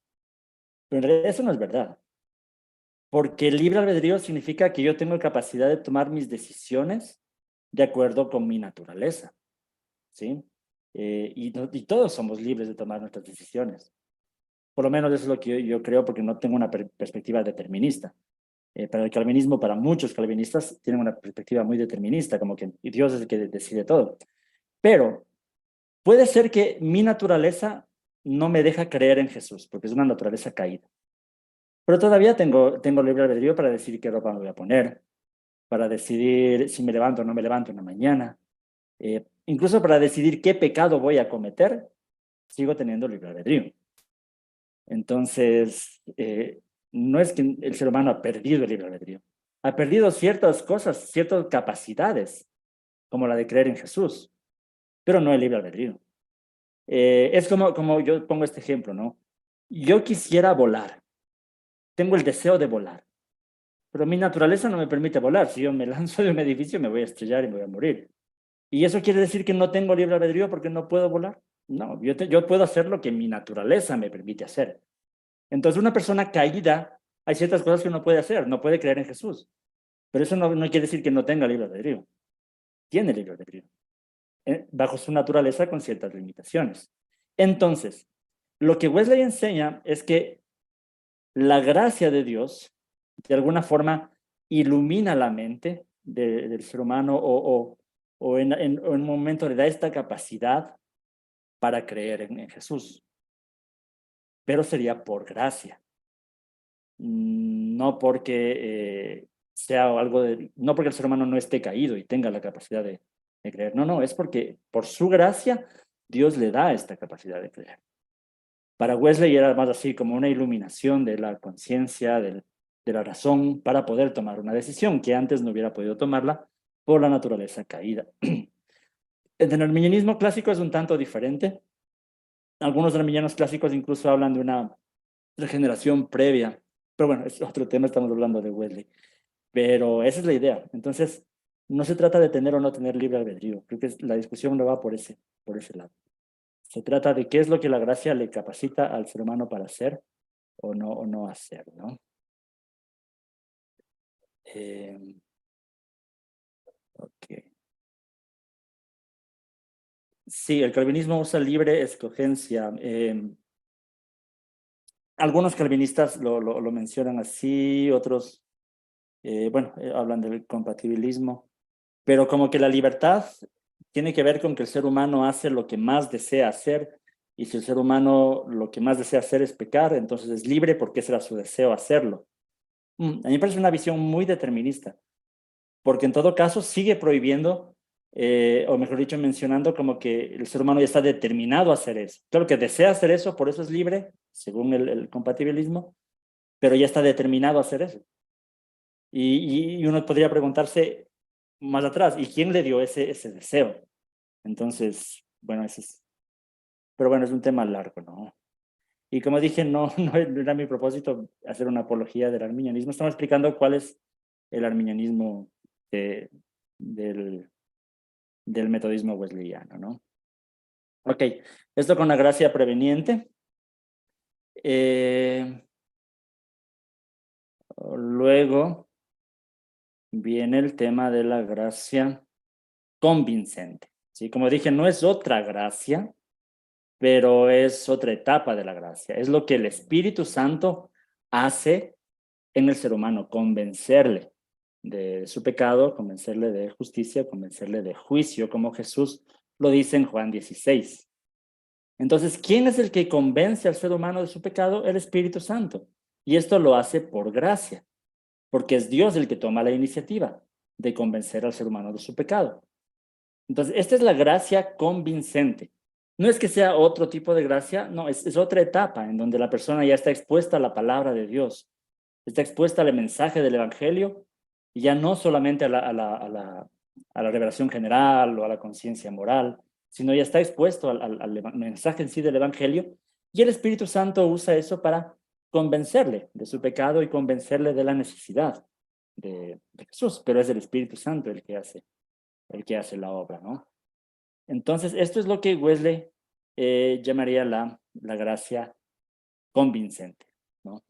Pero en realidad eso no es verdad. Porque el libre albedrío significa que yo tengo capacidad de tomar mis decisiones de acuerdo con mi naturaleza, ¿sí? Y todos somos libres de tomar nuestras decisiones. Por lo menos eso es lo que yo creo, porque no tengo una perspectiva determinista. Para el calvinismo, para muchos calvinistas, tienen una perspectiva muy determinista, como que Dios es el que decide todo. Pero puede ser que mi naturaleza no me deja creer en Jesús, porque es una naturaleza caída. Pero todavía tengo libre albedrío para decidir qué ropa me voy a poner, para decidir si me levanto o no me levanto en la mañana, incluso para decidir qué pecado voy a cometer, sigo teniendo libre albedrío. Entonces, no es que el ser humano ha perdido el libre albedrío, ha perdido ciertas cosas, ciertas capacidades, como la de creer en Jesús, pero no el libre albedrío. Es como yo pongo este ejemplo, ¿no? Yo quisiera volar, tengo el deseo de volar, pero mi naturaleza no me permite volar. Si yo me lanzo de un edificio, me voy a estrellar y me voy a morir. ¿Y eso quiere decir que no tengo libre albedrío porque no puedo volar? No, yo puedo hacer lo que mi naturaleza me permite hacer. Entonces, una persona caída, hay ciertas cosas que no puede hacer, no puede creer en Jesús. Pero eso no quiere decir que no tenga libre albedrío. Tiene libre albedrío. Bajo su naturaleza con ciertas limitaciones. Entonces, Lo que Wesley enseña es que la gracia de Dios, de alguna forma, ilumina la mente del ser humano o en un momento le da esta capacidad para creer en Jesús. Pero sería por gracia. No porque sea algo no porque el ser humano no esté caído y tenga la capacidad de creer. No, es porque por su gracia Dios le da esta capacidad de creer. Para Wesley era más así como una iluminación de la conciencia, de la razón para poder tomar una decisión que antes no hubiera podido tomarla por la naturaleza caída. En el arminianismo clásico es un tanto diferente. Algunos arminianos clásicos incluso hablan de una regeneración previa. Pero bueno, es otro tema, estamos hablando de Wesley. Pero esa es la idea. Entonces, no se trata de tener o no tener libre albedrío. Creo que la discusión no va por ese lado. Se trata de qué es lo que la gracia le capacita al ser humano para hacer o no hacer, ¿no? Ok. Sí, el calvinismo usa libre escogencia. Algunos calvinistas lo mencionan así, otros, hablan del compatibilismo, pero como que la libertad tiene que ver con que el ser humano hace lo que más desea hacer, y si el ser humano lo que más desea hacer es pecar, entonces es libre porque será su deseo hacerlo. A mí me parece una visión muy determinista, porque en todo caso sigue prohibiendo, o mejor dicho, mencionando como que el ser humano ya está determinado a hacer eso. Claro que desea hacer eso, por eso es libre, según el compatibilismo, pero ya está determinado a hacer eso. Y uno podría preguntarse más atrás, ¿y quién le dio ese deseo? Entonces, bueno, pero bueno, es un tema largo, ¿no? Y como dije, no era mi propósito hacer una apología del arminianismo. Estamos explicando cuál es el arminianismo del metodismo wesleyano, ¿no? Ok, esto con la gracia preveniente. Luego viene el tema de la gracia convincente. ¿Sí? Como dije, no es otra gracia, pero es otra etapa de la gracia. Es lo que el Espíritu Santo hace en el ser humano, convencerle de su pecado, convencerle de justicia, convencerle de juicio, como Jesús lo dice en Juan 16. Entonces, ¿quién es el que convence al ser humano de su pecado? El Espíritu Santo. Y esto lo hace por gracia, porque es Dios el que toma la iniciativa de convencer al ser humano de su pecado. Entonces, esta es la gracia convincente. No es que sea otro tipo de gracia, no, es otra etapa en donde la persona ya está expuesta a la palabra de Dios, está expuesta al mensaje del Evangelio, y ya no solamente a la revelación general o a la conciencia moral, sino ya está expuesto al mensaje en sí del Evangelio, y el Espíritu Santo usa eso para convencerle de su pecado y convencerle de la necesidad de Jesús, pero es el Espíritu Santo el que hace la obra, ¿no? Entonces, esto es lo que Wesley llamaría la gracia convincente, ¿no?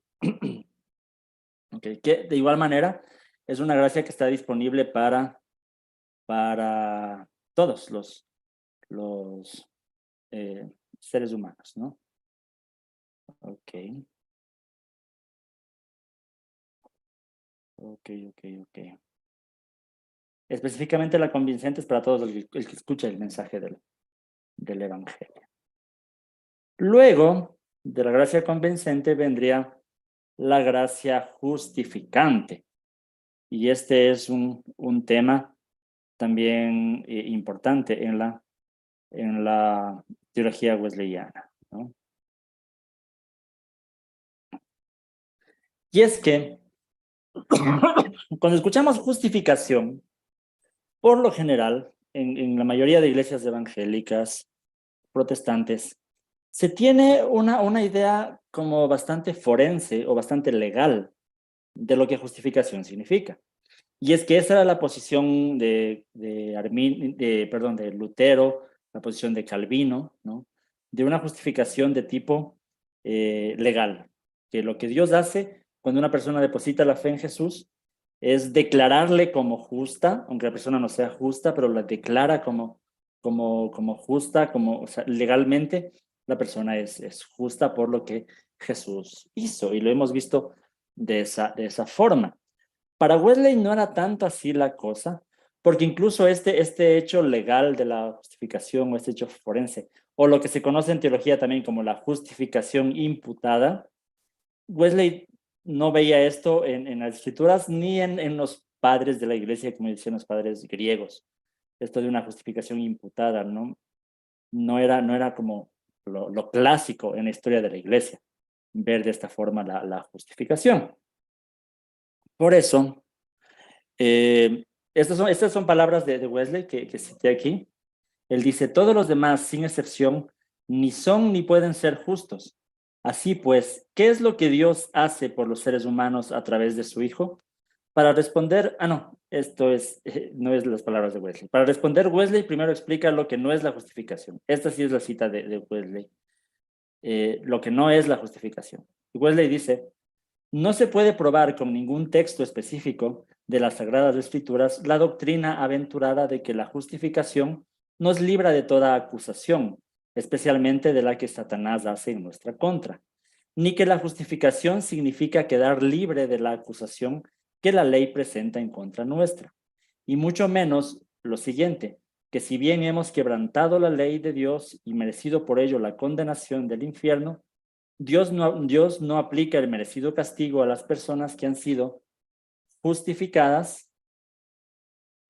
Okay. Que de igual manera es una gracia que está disponible para todos los seres humanos, ¿no? Ok. Específicamente la convincente es para todos el que escucha el mensaje del Evangelio. Luego de la gracia convincente vendría la gracia justificante. Y este es un tema también importante en la teología wesleyana, ¿no? Y es que cuando escuchamos justificación, por lo general, en la mayoría de iglesias evangélicas, protestantes, se tiene una idea como bastante forense o bastante legal de lo que justificación significa. Y es que esa era la posición de Lutero, la posición de Calvino, ¿no? De una justificación de tipo legal, que lo que Dios hace cuando una persona deposita la fe en Jesús es declararle como justa, aunque la persona no sea justa, pero la declara como justa, o sea, legalmente la persona es justa por lo que Jesús hizo, y lo hemos visto de esa forma. Para Wesley no era tanto así la cosa, porque incluso este hecho legal de la justificación, o este hecho forense, o lo que se conoce en teología también como la justificación imputada, Wesley no veía esto en las escrituras ni en los padres de la iglesia, como decían los padres griegos. Esto de una justificación imputada, no era como lo clásico en la historia de la iglesia, ver de esta forma la justificación. Por eso, estas son palabras de Wesley que cité aquí. Él dice: todos los demás, sin excepción, ni son ni pueden ser justos. Así pues, ¿qué es lo que Dios hace por los seres humanos a través de su Hijo? Para responder, no es las palabras de Wesley. Para responder, Wesley primero explica lo que no es la justificación. Esta sí es la cita de Wesley. Lo que no es la justificación. Wesley dice: no se puede probar con ningún texto específico de las Sagradas Escrituras la doctrina aventurada de que la justificación nos libra de toda acusación, especialmente de la que Satanás hace en nuestra contra, ni que la justificación significa quedar libre de la acusación que la ley presenta en contra nuestra, y mucho menos lo siguiente, que si bien hemos quebrantado la ley de Dios y merecido por ello la condenación del infierno, Dios no aplica el merecido castigo a las personas que han sido justificadas,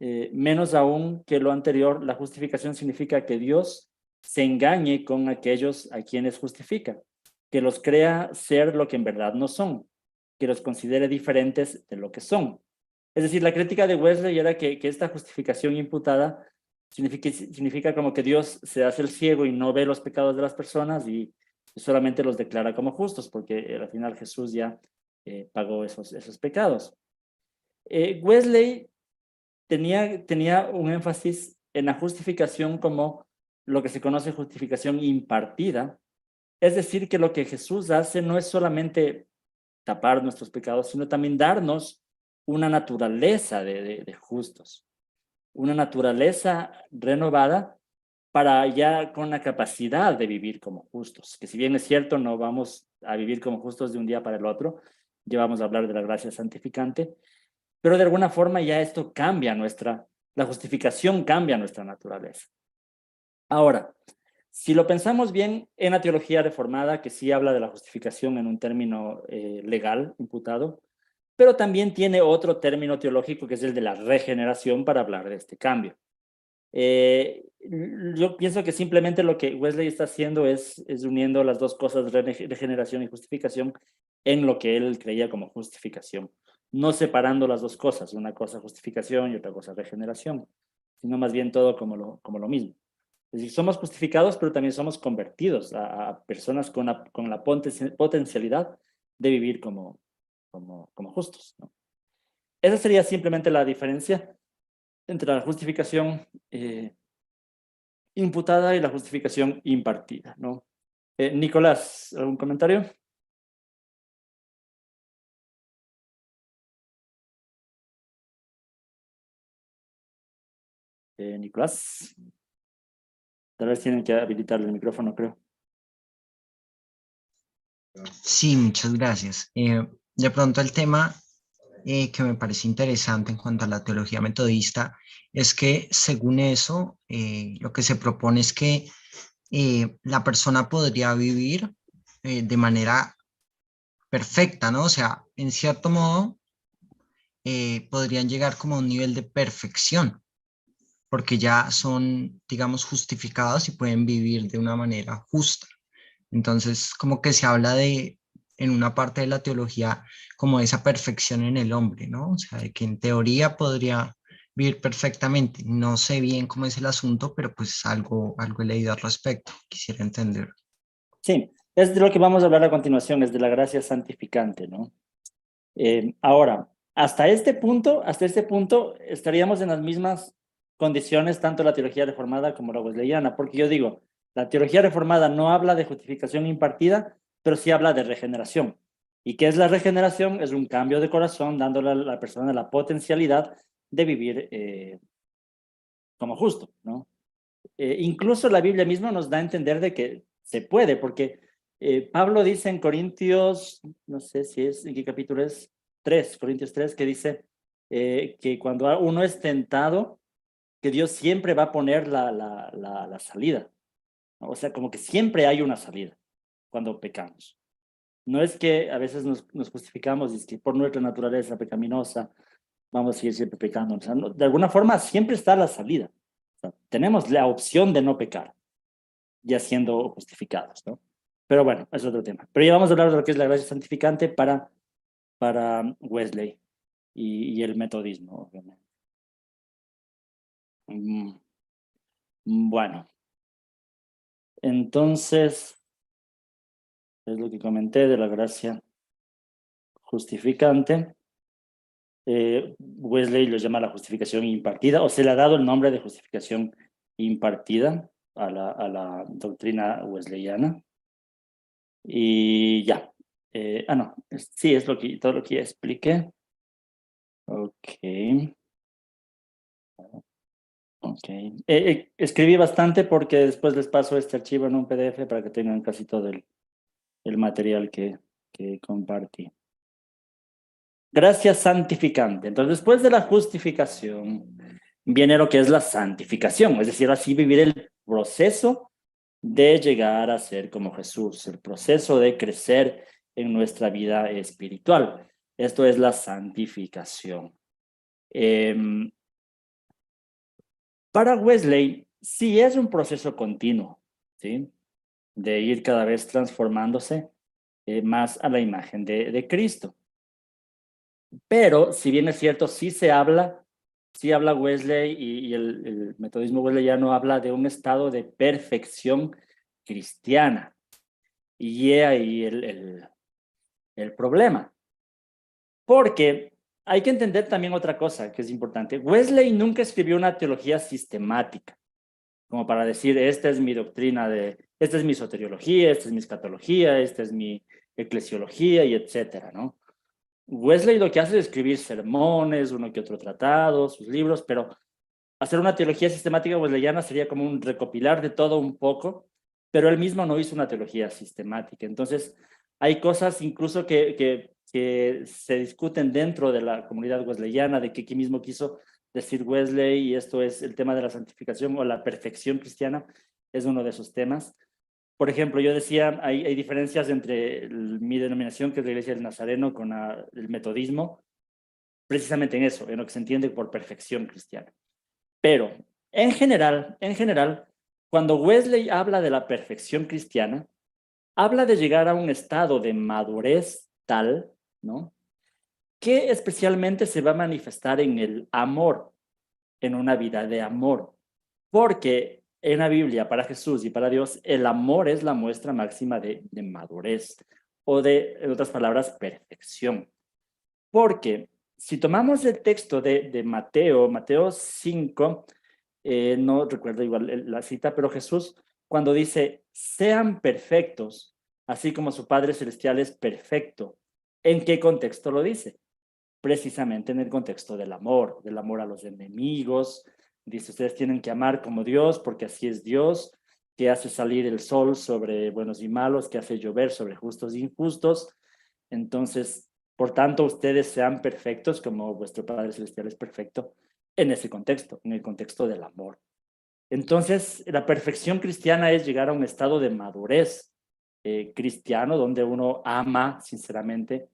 menos aún que lo anterior. La justificación significa que Dios se engañe con aquellos a quienes justifica, que los crea ser lo que en verdad no son, que los considere diferentes de lo que son. Es decir, la crítica de Wesley era que esta justificación imputada significa como que Dios se hace el ciego y no ve los pecados de las personas y solamente los declara como justos, porque al final Jesús ya pagó esos pecados. Wesley tenía un énfasis en la justificación como lo que se conoce justificación impartida, es decir, que lo que Jesús hace no es solamente tapar nuestros pecados, sino también darnos una naturaleza de justos, una naturaleza renovada para ya con la capacidad de vivir como justos, que si bien es cierto, no vamos a vivir como justos de un día para el otro, ya vamos a hablar de la gracia santificante, pero de alguna forma ya esto cambia la justificación cambia nuestra naturaleza. Ahora, si lo pensamos bien en la teología reformada, que sí habla de la justificación en un término legal, imputado, pero también tiene otro término teológico que es el de la regeneración para hablar de este cambio. Yo pienso que simplemente lo que Wesley está haciendo es uniendo las dos cosas, regeneración y justificación, en lo que él creía como justificación, no separando las dos cosas, una cosa justificación y otra cosa regeneración, sino más bien todo como lo mismo. Es decir, somos justificados, pero también somos convertidos a personas con la potencialidad de vivir como justos, ¿no? Esa sería simplemente la diferencia entre la justificación imputada y la justificación impartida, ¿no? Nicolás, ¿algún comentario? Nicolás, tal vez tienen que habilitar el micrófono, creo. Sí, muchas gracias. De pronto el tema que me parece interesante en cuanto a la teología metodista es que según eso, lo que se propone es que la persona podría vivir de manera perfecta, ¿no? O sea, en cierto modo, podrían llegar como a un nivel de perfección, porque ya son, digamos, justificados y pueden vivir de una manera justa. Entonces, como que se habla en una parte de la teología, como de esa perfección en el hombre, ¿no? O sea, de que en teoría podría vivir perfectamente. No sé bien cómo es el asunto, pero pues algo he leído al respecto. Quisiera entender. Sí, es de lo que vamos a hablar a continuación, es de la gracia santificante, ¿no? Ahora, hasta este punto estaríamos en las mismas condiciones, tanto la teología reformada como la wesleyana, porque yo digo, la teología reformada no habla de justificación impartida, pero sí habla de regeneración. ¿Y qué es la regeneración? Es un cambio de corazón, dándole a la persona la potencialidad de vivir como justo, ¿no? Incluso la Biblia misma nos da a entender de que se puede, porque Pablo dice en Corintios, no sé si es, ¿en qué capítulo es? 3, Corintios 3, que dice que cuando uno es tentado, que Dios siempre va a poner la salida, ¿no? O sea, como que siempre hay una salida cuando pecamos. No es que a veces nos justificamos y es que por nuestra naturaleza pecaminosa vamos a seguir siempre pecando. O sea, de alguna forma siempre está la salida. O sea, tenemos la opción de no pecar, ya siendo justificados, ¿no? Pero bueno, es otro tema. Pero ya vamos a hablar de lo que es la gracia santificante para Wesley y el metodismo, obviamente. Bueno, entonces, es lo que comenté de la gracia justificante. Wesley lo llama la justificación impartida, o se le ha dado el nombre de justificación impartida a la doctrina wesleyana. Y ya. No, sí, es todo lo que ya expliqué. Ok. Ok. Escribí bastante porque después les paso este archivo en un PDF para que tengan casi todo el material que compartí. Gracia santificante. Entonces, después de la justificación, viene lo que es la santificación, es decir, así vivir el proceso de llegar a ser como Jesús, el proceso de crecer en nuestra vida espiritual. Esto es la santificación. Para Wesley, sí es un proceso continuo, ¿sí? De ir cada vez transformándose más a la imagen de Cristo. Pero, si bien es cierto, sí habla Wesley y el metodismo wesleyano habla de un estado de perfección cristiana. Y ahí el problema. Porque hay que entender también otra cosa que es importante. Wesley nunca escribió una teología sistemática, como para decir, esta es mi doctrina esta es mi soteriología, esta es mi escatología, esta es mi eclesiología y etcétera, ¿no? Wesley lo que hace es escribir sermones, uno que otro tratado, sus libros, pero hacer una teología sistemática wesleyana sería como un recopilar de todo un poco, pero él mismo no hizo una teología sistemática. Entonces, hay cosas incluso que se discuten dentro de la comunidad wesleyana, de que aquí mismo quiso decir Wesley, y esto es el tema de la santificación o la perfección cristiana, es uno de esos temas. Por ejemplo, yo decía, hay diferencias entre mi denominación, que es la Iglesia del Nazareno, con el metodismo, precisamente en eso, en lo que se entiende por perfección cristiana. Pero, en general, cuando Wesley habla de la perfección cristiana, habla de llegar a un estado de madurez tal, ¿no?, que especialmente se va a manifestar en el amor, en una vida de amor. Porque en la Biblia, para Jesús y para Dios, el amor es la muestra máxima de madurez, o en otras palabras, perfección. Porque si tomamos el texto de Mateo 5, no recuerdo igual la cita, pero Jesús cuando dice, sean perfectos, así como su Padre Celestial es perfecto, ¿en qué contexto lo dice? Precisamente en el contexto del amor a los enemigos. Dice, ustedes tienen que amar como Dios, porque así es Dios, que hace salir el sol sobre buenos y malos, que hace llover sobre justos e injustos. Entonces, por tanto, ustedes sean perfectos como vuestro Padre Celestial es perfecto, en ese contexto, en el contexto del amor. Entonces, la perfección cristiana es llegar a un estado de madurez cristiano, donde uno ama sinceramente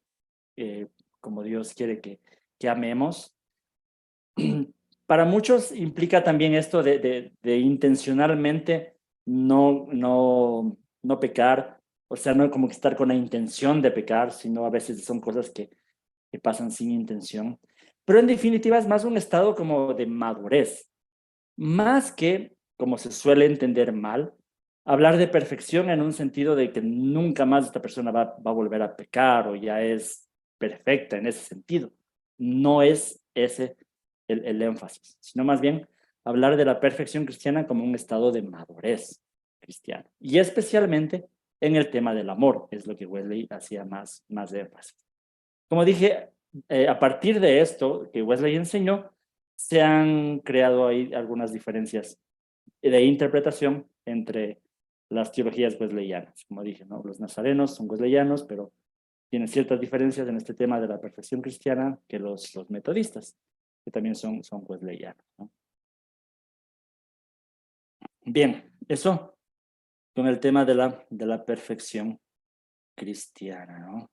como Dios quiere que amemos. Para muchos implica también esto de intencionalmente no pecar, o sea, no como que estar con la intención de pecar, sino a veces son cosas que pasan sin intención. Pero en definitiva es más un estado como de madurez, más que, como se suele entender mal, hablar de perfección en un sentido de que nunca más esta persona va a volver a pecar o ya es perfecta en ese sentido. No es ese el énfasis, sino más bien hablar de la perfección cristiana como un estado de madurez cristiana. Y especialmente en el tema del amor, es lo que Wesley hacía más de énfasis. Como dije, a partir de esto que Wesley enseñó, se han creado ahí algunas diferencias de interpretación entre las teologías wesleyanas. Como dije, ¿no? Los nazarenos son wesleyanos, pero tienen ciertas diferencias en este tema de la perfección cristiana que los metodistas, que también son wesleyanos, ¿no? Bien, eso con el tema de la perfección cristiana, ¿no?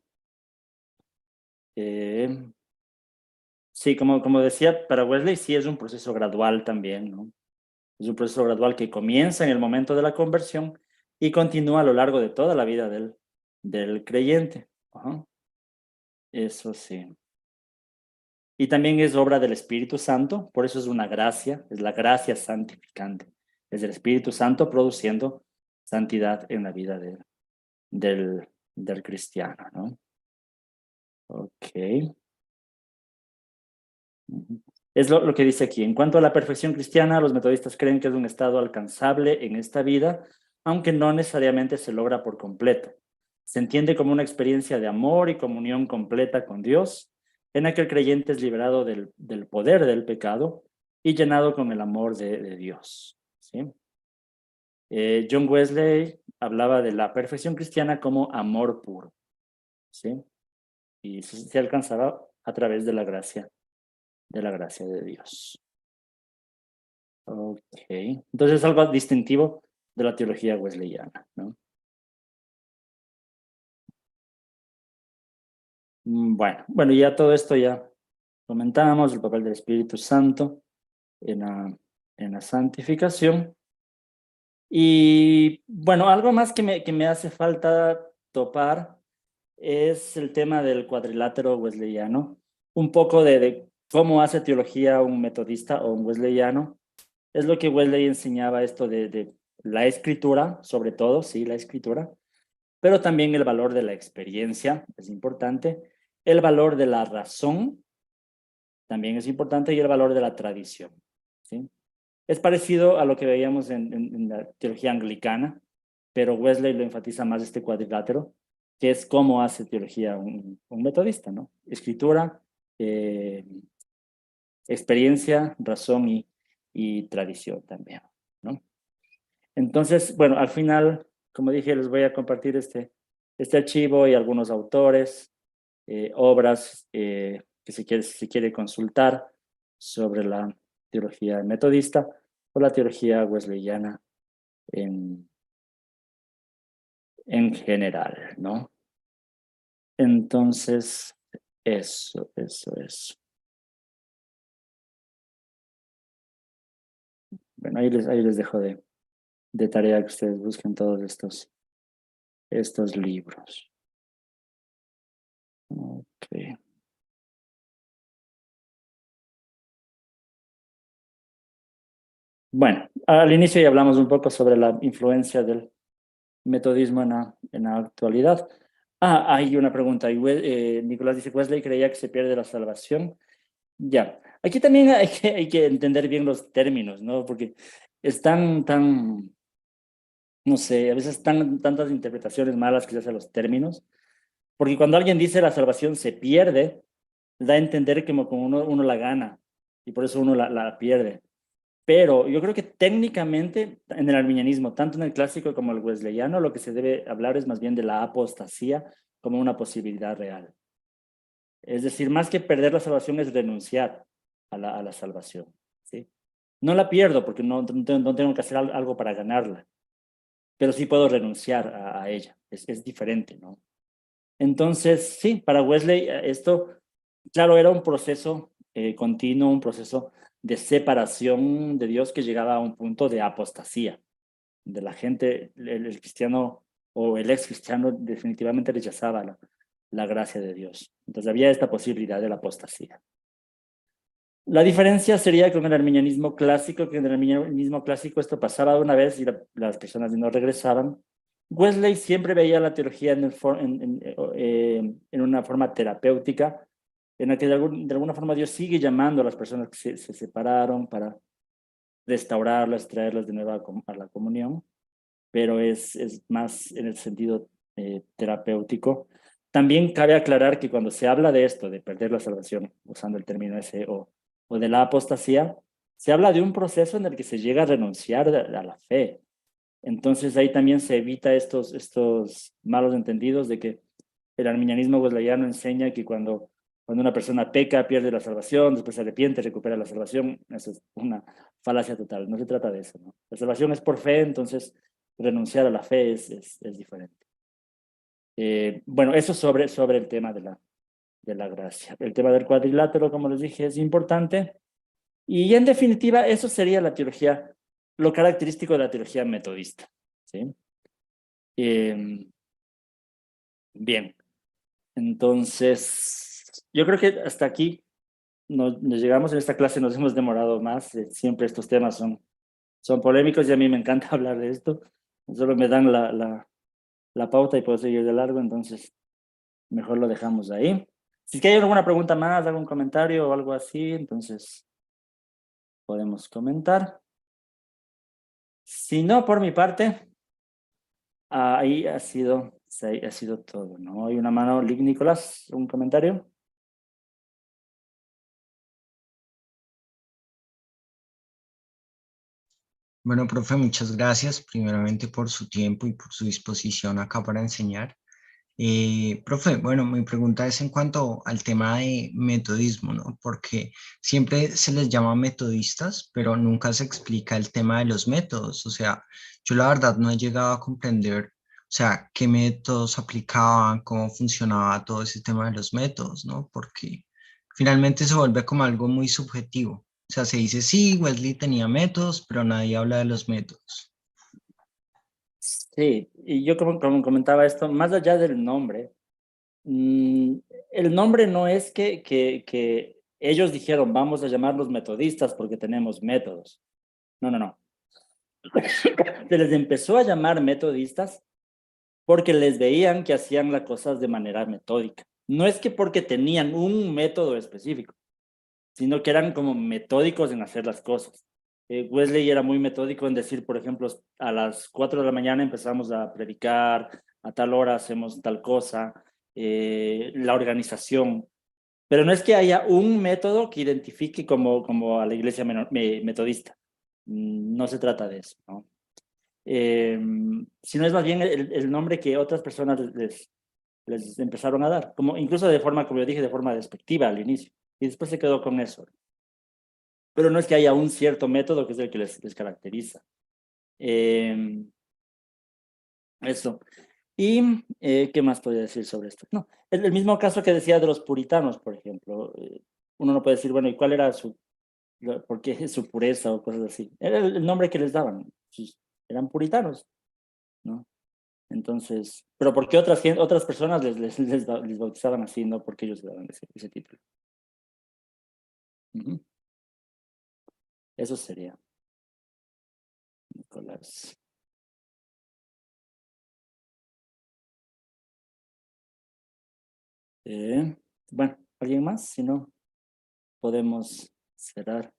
Sí, como decía, para Wesley sí es un proceso gradual también, ¿no? Es un proceso gradual que comienza en el momento de la conversión y continúa a lo largo de toda la vida del creyente. Ajá. Eso sí. Y también es obra del Espíritu Santo, por eso es una gracia, es la gracia santificante. Es el Espíritu Santo produciendo santidad en la vida del cristiano, ¿no? Ok. Ujú. Es lo que dice aquí. En cuanto a la perfección cristiana, los metodistas creen que es un estado alcanzable en esta vida, aunque no necesariamente se logra por completo. Se entiende como una experiencia de amor y comunión completa con Dios, en la que el creyente es liberado del poder del pecado y llenado con el amor de Dios, ¿sí? John Wesley hablaba de la perfección cristiana como amor puro, ¿sí? Y eso se alcanzaba a través de la gracia de Dios. Ok, entonces es algo distintivo de la teología wesleyana, ¿no? Bueno, ya todo esto ya comentábamos, el papel del Espíritu Santo en la santificación. Y bueno, algo más que me hace falta topar es el tema del cuadrilátero wesleyano, un poco de cómo hace teología un metodista o un wesleyano. Es lo que Wesley enseñaba, esto de la escritura, sobre todo, sí, la escritura, pero también el valor de la experiencia, es importante, el valor de la razón, también es importante, y el valor de la tradición, ¿sí? Es parecido a lo que veíamos en la teología anglicana, pero Wesley lo enfatiza más este cuadrilátero, que es cómo hace teología un metodista, ¿no? Escritura, eh, experiencia, razón y tradición también, ¿no? Entonces, bueno, al final, como dije, les voy a compartir este archivo y algunos autores, obras que si quiere consultar sobre la teología metodista o la teología wesleyana en general, ¿no? Entonces, eso. Bueno, ahí les dejo de tarea que ustedes busquen todos estos libros. Ok. Bueno, al inicio ya hablamos un poco sobre la influencia del metodismo en la actualidad. Hay una pregunta. Nicolás dice, Wesley creía que se pierde la salvación. Ya, aquí también hay que entender bien los términos, ¿no? Porque están no sé, a veces tantas interpretaciones malas que se hacen los términos. Porque cuando alguien dice la salvación se pierde, da a entender que como uno la gana y por eso uno la pierde. Pero yo creo que técnicamente en el arminianismo, tanto en el clásico como el wesleyano, lo que se debe hablar es más bien de la apostasía como una posibilidad real. Es decir, más que perder la salvación es renunciar a la salvación, ¿sí? No la pierdo porque no tengo que hacer algo para ganarla, pero sí puedo renunciar a ella. Es diferente, ¿no? Entonces, sí, para Wesley esto, claro, era un proceso continuo, un proceso de separación de Dios que llegaba a un punto de apostasía, de la gente, el cristiano o el ex cristiano definitivamente rechazaba la gracia de Dios. Entonces había esta posibilidad de la apostasía. La diferencia sería con el arminianismo clásico, que en el arminianismo clásico esto pasaba de una vez y las personas no regresaban. Wesley siempre veía la teología en una forma terapéutica, en la que de alguna forma Dios sigue llamando a las personas que se separaron para restaurarlas, traerlas de nuevo a la comunión, pero es más en el sentido terapéutico. También cabe aclarar que cuando se habla de esto, de perder la salvación, usando el término ese, o de la apostasía, se habla de un proceso en el que se llega a renunciar a la fe. Entonces ahí también se evita estos malos entendidos de que el arminianismo wesleyano enseña que cuando una persona peca, pierde la salvación, después se arrepiente, recupera la salvación. Eso es una falacia total. No se trata de eso, ¿no? La salvación es por fe, entonces renunciar a la fe es diferente. Bueno, eso sobre el tema de la gracia. El tema del cuadrilátero, como les dije, es importante. Y en definitiva, eso sería la teología, lo característico de la teología metodista, ¿sí? Bien, entonces, yo creo que hasta aquí nos llegamos en esta clase, nos hemos demorado más. Siempre estos temas son polémicos y a mí me encanta hablar de esto. Solo me dan la pauta y puedo seguir de largo, entonces mejor lo dejamos ahí. Si es que hay alguna pregunta más, algún comentario o algo así, entonces podemos comentar. Si no, por mi parte, ahí ha sido todo, ¿no? Hay una mano, Nicolás, ¿un comentario? Bueno, profe, muchas gracias primeramente por su tiempo y por su disposición acá para enseñar. Profe, bueno, mi pregunta es en cuanto al tema de metodismo, ¿no? Porque siempre se les llama metodistas, pero nunca se explica el tema de los métodos. O sea, yo la verdad no he llegado a comprender, o sea, qué métodos aplicaban, cómo funcionaba todo ese tema de los métodos, ¿no? Porque finalmente se vuelve como algo muy subjetivo. O sea, se dice, sí, Wesley tenía métodos, pero nadie habla de los métodos. Sí, y yo como comentaba esto, más allá del nombre, el nombre no es que ellos dijeron, vamos a llamarlos metodistas porque tenemos métodos. No, no, no. Se les empezó a llamar metodistas porque les veían que hacían las cosas de manera metódica. No es que porque tenían un método específico, sino que eran como metódicos en hacer las cosas. Wesley era muy metódico en decir, por ejemplo, a las 4 de la mañana empezamos a predicar, a tal hora hacemos tal cosa, la organización. Pero no es que haya un método que identifique como a la iglesia metodista. No se trata de eso, ¿no? Sino es más bien el nombre que otras personas les empezaron a dar, como incluso de forma, como yo dije, de forma despectiva al inicio. Y después se quedó con eso. Pero no es que haya un cierto método que es el que les caracteriza. Eso. ¿Y qué más podría decir sobre esto? No, es el mismo caso que decía de los puritanos, por ejemplo. Uno no puede decir, bueno, ¿y cuál era por qué su pureza o cosas así? Era el nombre que les daban. Eran puritanos, ¿no? Entonces, pero ¿por qué otras personas les bautizaban así, no? Porque ellos le daban ese título. Eso sería, Nicolás. Bueno, ¿alguien más? Si no, podemos cerrar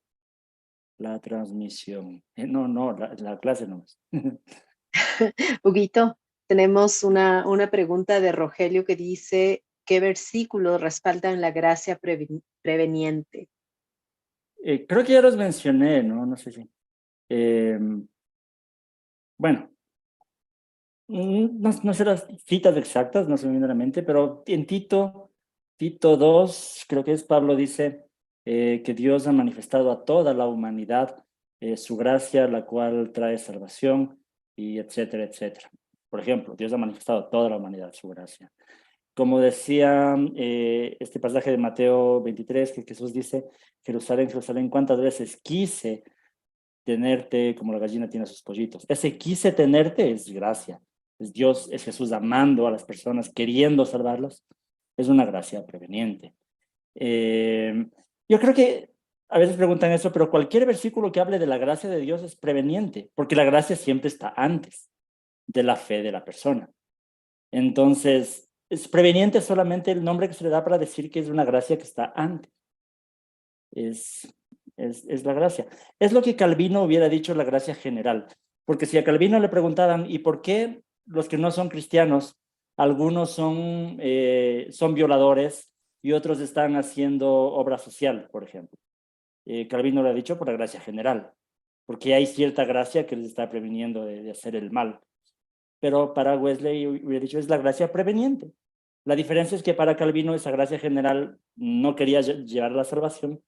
la transmisión. No, la clase no más. Huguito, tenemos una pregunta de Rogelio que dice, ¿qué versículos respaldan la gracia preveniente? Creo que ya los mencioné, ¿no? No sé si. Bueno, no sé las citas exactas, no se me viene a la mente, pero en Tito 2, creo que es Pablo dice que Dios ha manifestado a toda la humanidad su gracia, la cual trae salvación, y etcétera, etcétera. Por ejemplo, Dios ha manifestado a toda la humanidad su gracia. Como decía este pasaje de Mateo 23, que Jesús dice, Jerusalén, Jerusalén, ¿cuántas veces quise tenerte como la gallina tiene sus pollitos? Ese quise tenerte es gracia. Es Dios, es Jesús amando a las personas, queriendo salvarlas. Es una gracia preveniente. Yo creo que a veces preguntan eso, pero cualquier versículo que hable de la gracia de Dios es preveniente, porque la gracia siempre está antes de la fe de la persona. Entonces, es preveniente solamente el nombre que se le da para decir que es una gracia que está antes. Es la gracia. Es lo que Calvino hubiera dicho, la gracia general. Porque si a Calvino le preguntaban, ¿y por qué los que no son cristianos, algunos son violadores y otros están haciendo obra social, por ejemplo? Calvino le ha dicho por la gracia general. porque hay cierta gracia que les está previniendo de hacer el mal. Pero para Wesley, hubiera dicho, es la gracia preveniente. La diferencia es que para Calvino esa gracia general no quería llevar a la salvación.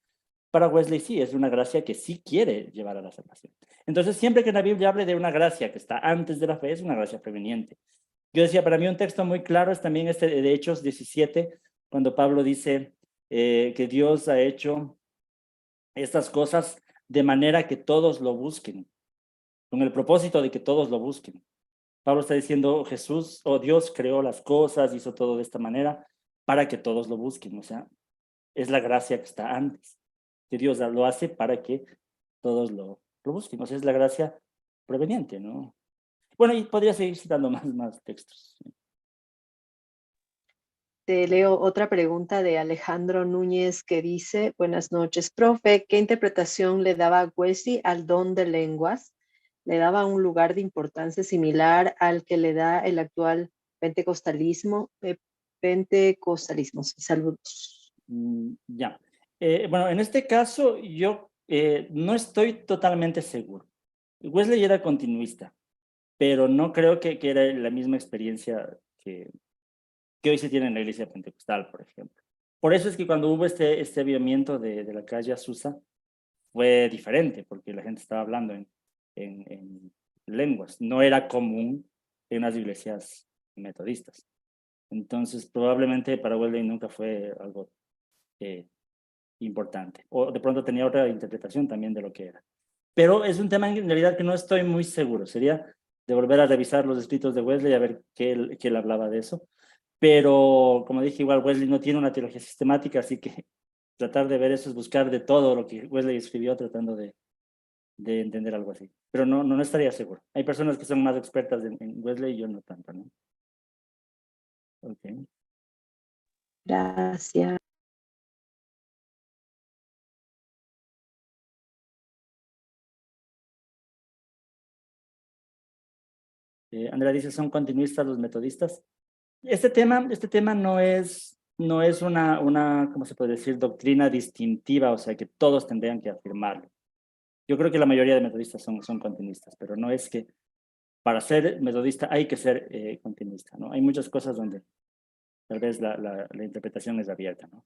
Para Wesley sí, es una gracia que sí quiere llevar a la salvación. Entonces, siempre que la Biblia hable de una gracia que está antes de la fe, es una gracia preveniente. Yo decía, para mí un texto muy claro es también este de Hechos 17, cuando Pablo dice que Dios ha hecho estas cosas de manera que todos lo busquen, con el propósito de que todos lo busquen. Pablo está diciendo, Jesús o Dios creó las cosas, hizo todo de esta manera para que todos lo busquen. O sea, es la gracia que está antes, que Dios lo hace para que todos lo busquen. O sea, es la gracia proveniente, ¿no? Bueno, y podría seguir citando más textos. Te leo otra pregunta de Alejandro Núñez que dice, buenas noches, profe, ¿qué interpretación le daba Wesley al don de lenguas? ¿Le daba un lugar de importancia similar al que le da el actual pentecostalismo? Saludos. Ya. Bueno, en este caso yo no estoy totalmente seguro. Wesley era continuista, pero no creo que era la misma experiencia que hoy se tiene en la iglesia pentecostal, por ejemplo. Por eso es que cuando hubo este avivamiento de la calle Azusa, fue diferente, porque la gente estaba hablando en lenguas. No era común en las iglesias metodistas. Entonces, probablemente para Wesley nunca fue algo importante. O de pronto tenía otra interpretación también de lo que era. Pero es un tema en realidad que no estoy muy seguro. Sería de volver a revisar los escritos de Wesley a ver qué él hablaba de eso. Pero, como dije, igual Wesley no tiene una teología sistemática, así que tratar de ver eso es buscar de todo lo que Wesley escribió tratando de entender algo así. Pero no estaría seguro. Hay personas que son más expertas en Wesley y yo no tanto, ¿no? Ok. Gracias. Andrea dice, ¿son continuistas los metodistas? Este tema no es una, ¿cómo se puede decir? Doctrina distintiva, o sea, que todos tendrían que afirmarlo. Yo creo que la mayoría de metodistas son continuistas, pero no es que para ser metodista hay que ser continuista, ¿no? Hay muchas cosas donde tal vez la interpretación es abierta, ¿no?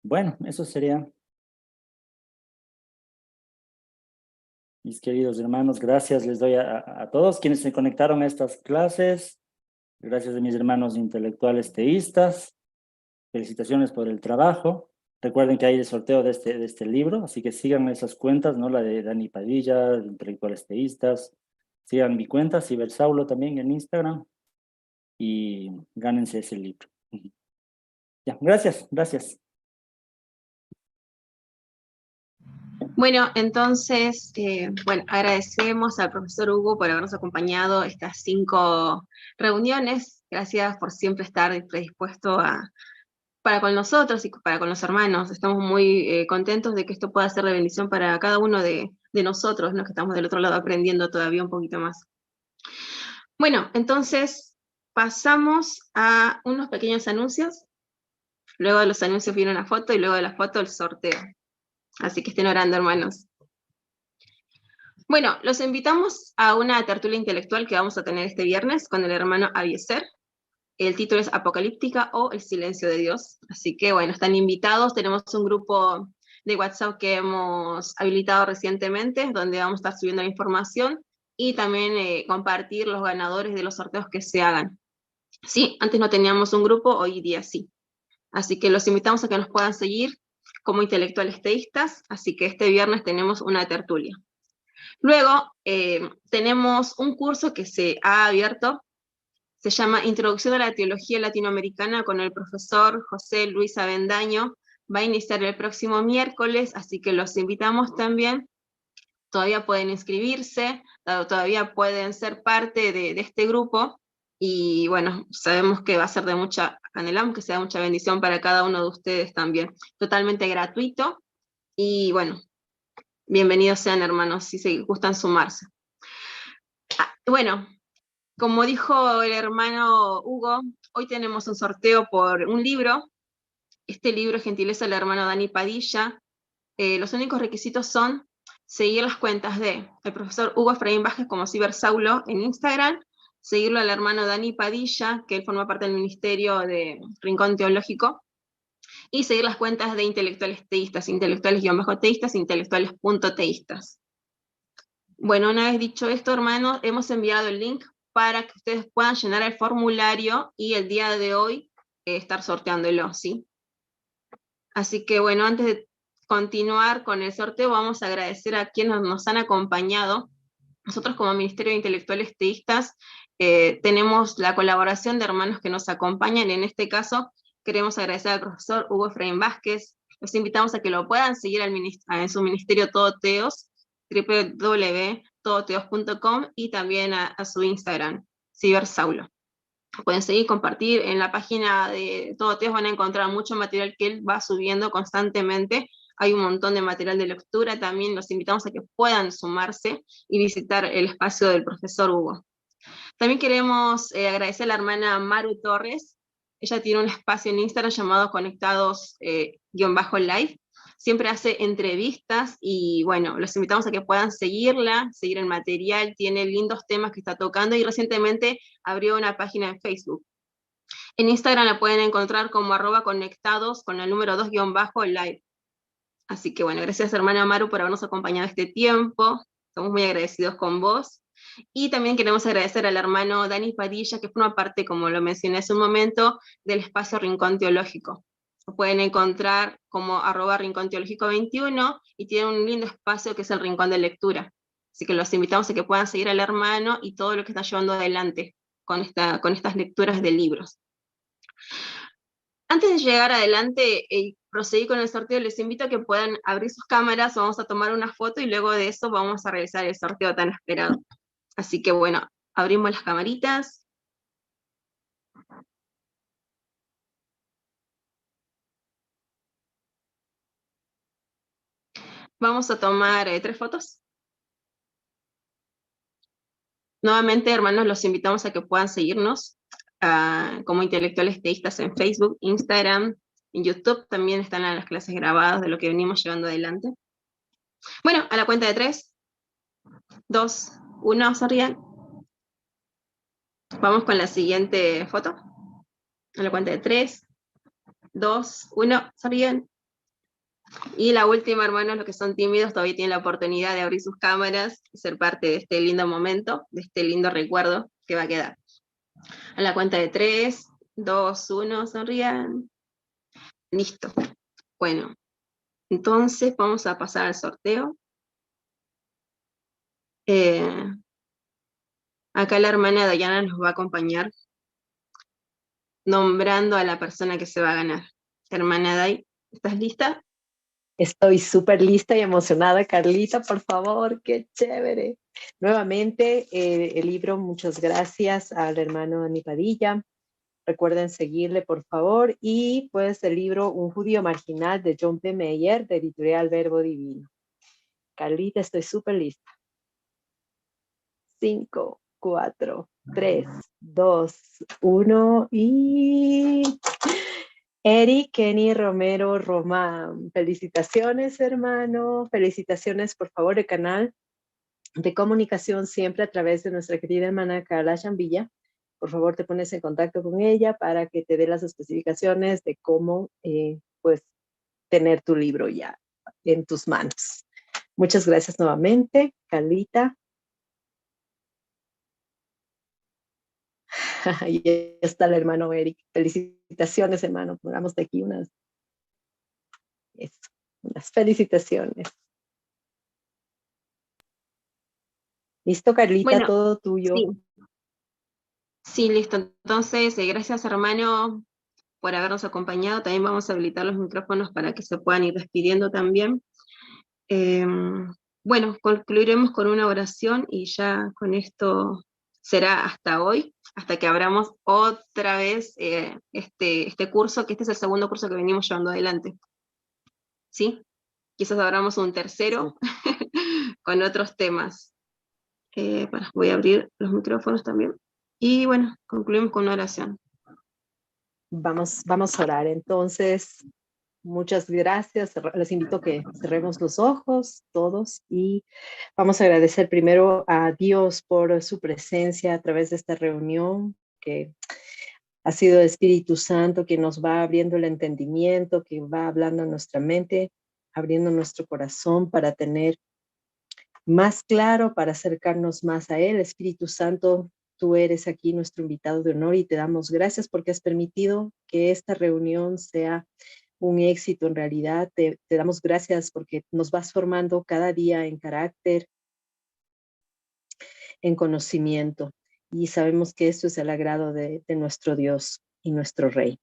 Bueno, eso sería. Mis queridos hermanos, gracias les doy a todos quienes se conectaron a estas clases. Gracias a mis hermanos intelectuales teístas. Felicitaciones por el trabajo. Recuerden que hay el sorteo de este libro, así que sigan esas cuentas, ¿no? La de Dani Padilla, de intelectuales teístas. Sigan mi cuenta, Cibersaulo también en Instagram. Y gánense ese libro. Ya, gracias. Bueno, entonces, agradecemos al profesor Hugo por habernos acompañado estas 5 reuniones. Gracias por siempre estar predispuesto para con nosotros y para con los hermanos. Estamos muy contentos de que esto pueda ser de bendición para cada uno de nosotros, ¿no? Que estamos del otro lado aprendiendo todavía un poquito más. Bueno, entonces pasamos a unos pequeños anuncios. Luego de los anuncios viene una foto y luego de la foto el sorteo. Así que estén orando, hermanos. Bueno, los invitamos a una tertulia intelectual que vamos a tener este viernes con el hermano Avieser. El título es Apocalíptica o el silencio de Dios. Así que, bueno, están invitados. Tenemos un grupo de WhatsApp que hemos habilitado recientemente, donde vamos a estar subiendo la información y también compartir los ganadores de los sorteos que se hagan. Sí, antes no teníamos un grupo, hoy día sí. Así que los invitamos a que nos puedan seguir como intelectuales teístas, así que este viernes tenemos una tertulia. Luego tenemos un curso que se ha abierto, se llama Introducción a la Teología Latinoamericana con el profesor José Luis Avendaño, va a iniciar el próximo miércoles, así que los invitamos también, todavía pueden inscribirse, todavía pueden ser parte de este grupo, y bueno, sabemos que va a ser anhelamos que sea de mucha bendición para cada uno de ustedes también, totalmente gratuito, y bueno, bienvenidos sean hermanos, si se gustan sumarse. Bueno, Como dijo el hermano Hugo, hoy tenemos un sorteo por un libro. Este libro es gentileza del hermano Dani Padilla. Los únicos requisitos son seguir las cuentas de el profesor Hugo Efraín Vázquez como Cibersaulo en Instagram, seguirlo al hermano Dani Padilla, que él forma parte del Ministerio de Rincón Teológico, y seguir las cuentas de intelectuales teístas, intelectuales-teístas, intelectuales.teístas. Bueno, una vez dicho esto, hermanos, hemos enviado el link para que ustedes puedan llenar el formulario y el día de hoy estar sorteándolo, ¿sí? Así que bueno, antes de continuar con el sorteo, vamos a agradecer a quienes nos han acompañado. Nosotros como Ministerio de Intelectuales Teístas tenemos la colaboración de hermanos que nos acompañan. En este caso, queremos agradecer al profesor Hugo Efraín Vázquez. Los invitamos a que lo puedan seguir en su ministerio Todoteos, www.todoteos.com, y también a su Instagram, Cibersaulo. Pueden seguir, compartir. En la página de Todoteos van a encontrar mucho material que él va subiendo constantemente. Hay un montón de material de lectura. También los invitamos a que puedan sumarse y visitar el espacio del profesor Hugo. También queremos agradecer a la hermana Maru Torres. Ella tiene un espacio en Instagram llamado Conectados-Live. Siempre hace entrevistas y bueno, los invitamos a que puedan seguirla, seguir el material, tiene lindos temas que está tocando y recientemente abrió una página en Facebook. En Instagram la pueden encontrar como @conectados con el número 2-live. Así que bueno, gracias hermana Maru por habernos acompañado este tiempo. Estamos muy agradecidos con vos. Y también queremos agradecer al hermano Dani Padilla, que forma parte, como lo mencioné hace un momento, del espacio Rincón Teológico. Lo pueden encontrar como @rinconteológico21 y tiene un lindo espacio que es el Rincón de Lectura. Así que los invitamos a que puedan seguir al hermano y todo lo que está llevando adelante con estas lecturas de libros. Antes de llegar adelante y proseguir con el sorteo, les invito a que puedan abrir sus cámaras, vamos a tomar una foto y luego de eso vamos a realizar el sorteo tan esperado. Así que bueno, abrimos las camaritas. Vamos a tomar 3 fotos. Nuevamente, hermanos, los invitamos a que puedan seguirnos como Intelectuales Teístas en Facebook, Instagram, en YouTube. También están las clases grabadas de lo que venimos llevando adelante. Bueno, a la cuenta de 3, 2, 1, sonrían. Vamos con la siguiente foto. A la cuenta de 3, 2, 1, sonríen. Y la última, hermanos, los que son tímidos todavía tienen la oportunidad de abrir sus cámaras y ser parte de este lindo momento, de este lindo recuerdo que va a quedar. A la cuenta de 3, 2, 1, sonrían. Listo. Bueno, entonces vamos a pasar al sorteo. Acá la hermana Dayana nos va a acompañar nombrando a la persona que se va a ganar. Hermana Day, ¿estás lista? Estoy súper lista y emocionada, Carlita, por favor, qué chévere. Nuevamente, el libro, muchas gracias al hermano Dani Padilla. Recuerden seguirle, por favor. Y pues el libro Un judío marginal de John P. Meyer, de Editorial Verbo Divino. Carlita, estoy súper lista. 5, 4, 3, 2, 1 y... Eric Kenny Romero Román. Felicitaciones, hermano. Felicitaciones, por favor, el canal de comunicación siempre a través de nuestra querida hermana Carla Chambilla. Por favor, te pones en contacto con ella para que te dé las especificaciones de cómo pues, tener tu libro ya en tus manos. Muchas gracias nuevamente, Carlita. Ahí está el hermano Eric. Felicitaciones, hermano. Pongamos de aquí unas felicitaciones. ¿Listo, Carlita? Bueno, todo tuyo. Sí. Sí, listo. Entonces, gracias, hermano, por habernos acompañado. También vamos a habilitar los micrófonos para que se puedan ir despidiendo también. Bueno, concluiremos con una oración y ya con esto será hasta hoy, hasta que abramos otra vez este curso, que este es el segundo curso que venimos llevando adelante. ¿Sí? Quizás abramos un tercero con otros temas. Voy a abrir los micrófonos también. Y bueno, concluimos con una oración. Vamos a orar. Entonces, muchas gracias. Les invito a que cerremos los ojos todos y vamos a agradecer primero a Dios por su presencia a través de esta reunión, que ha sido el Espíritu Santo que nos va abriendo el entendimiento, que va hablando a nuestra mente, abriendo nuestro corazón para tener más claro, para acercarnos más a Él. Espíritu Santo, tú eres aquí nuestro invitado de honor y te damos gracias porque has permitido que esta reunión sea un éxito en realidad. Te damos gracias porque nos vas formando cada día en carácter, en conocimiento. Y sabemos que esto es el agrado de nuestro Dios y nuestro Rey.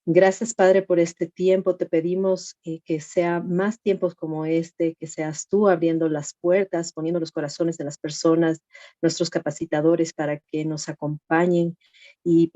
Gracias, Padre, por este tiempo. Te pedimos que sea más tiempos como este, que seas tú abriendo las puertas, poniendo los corazones de las personas, nuestros capacitadores para que nos acompañen y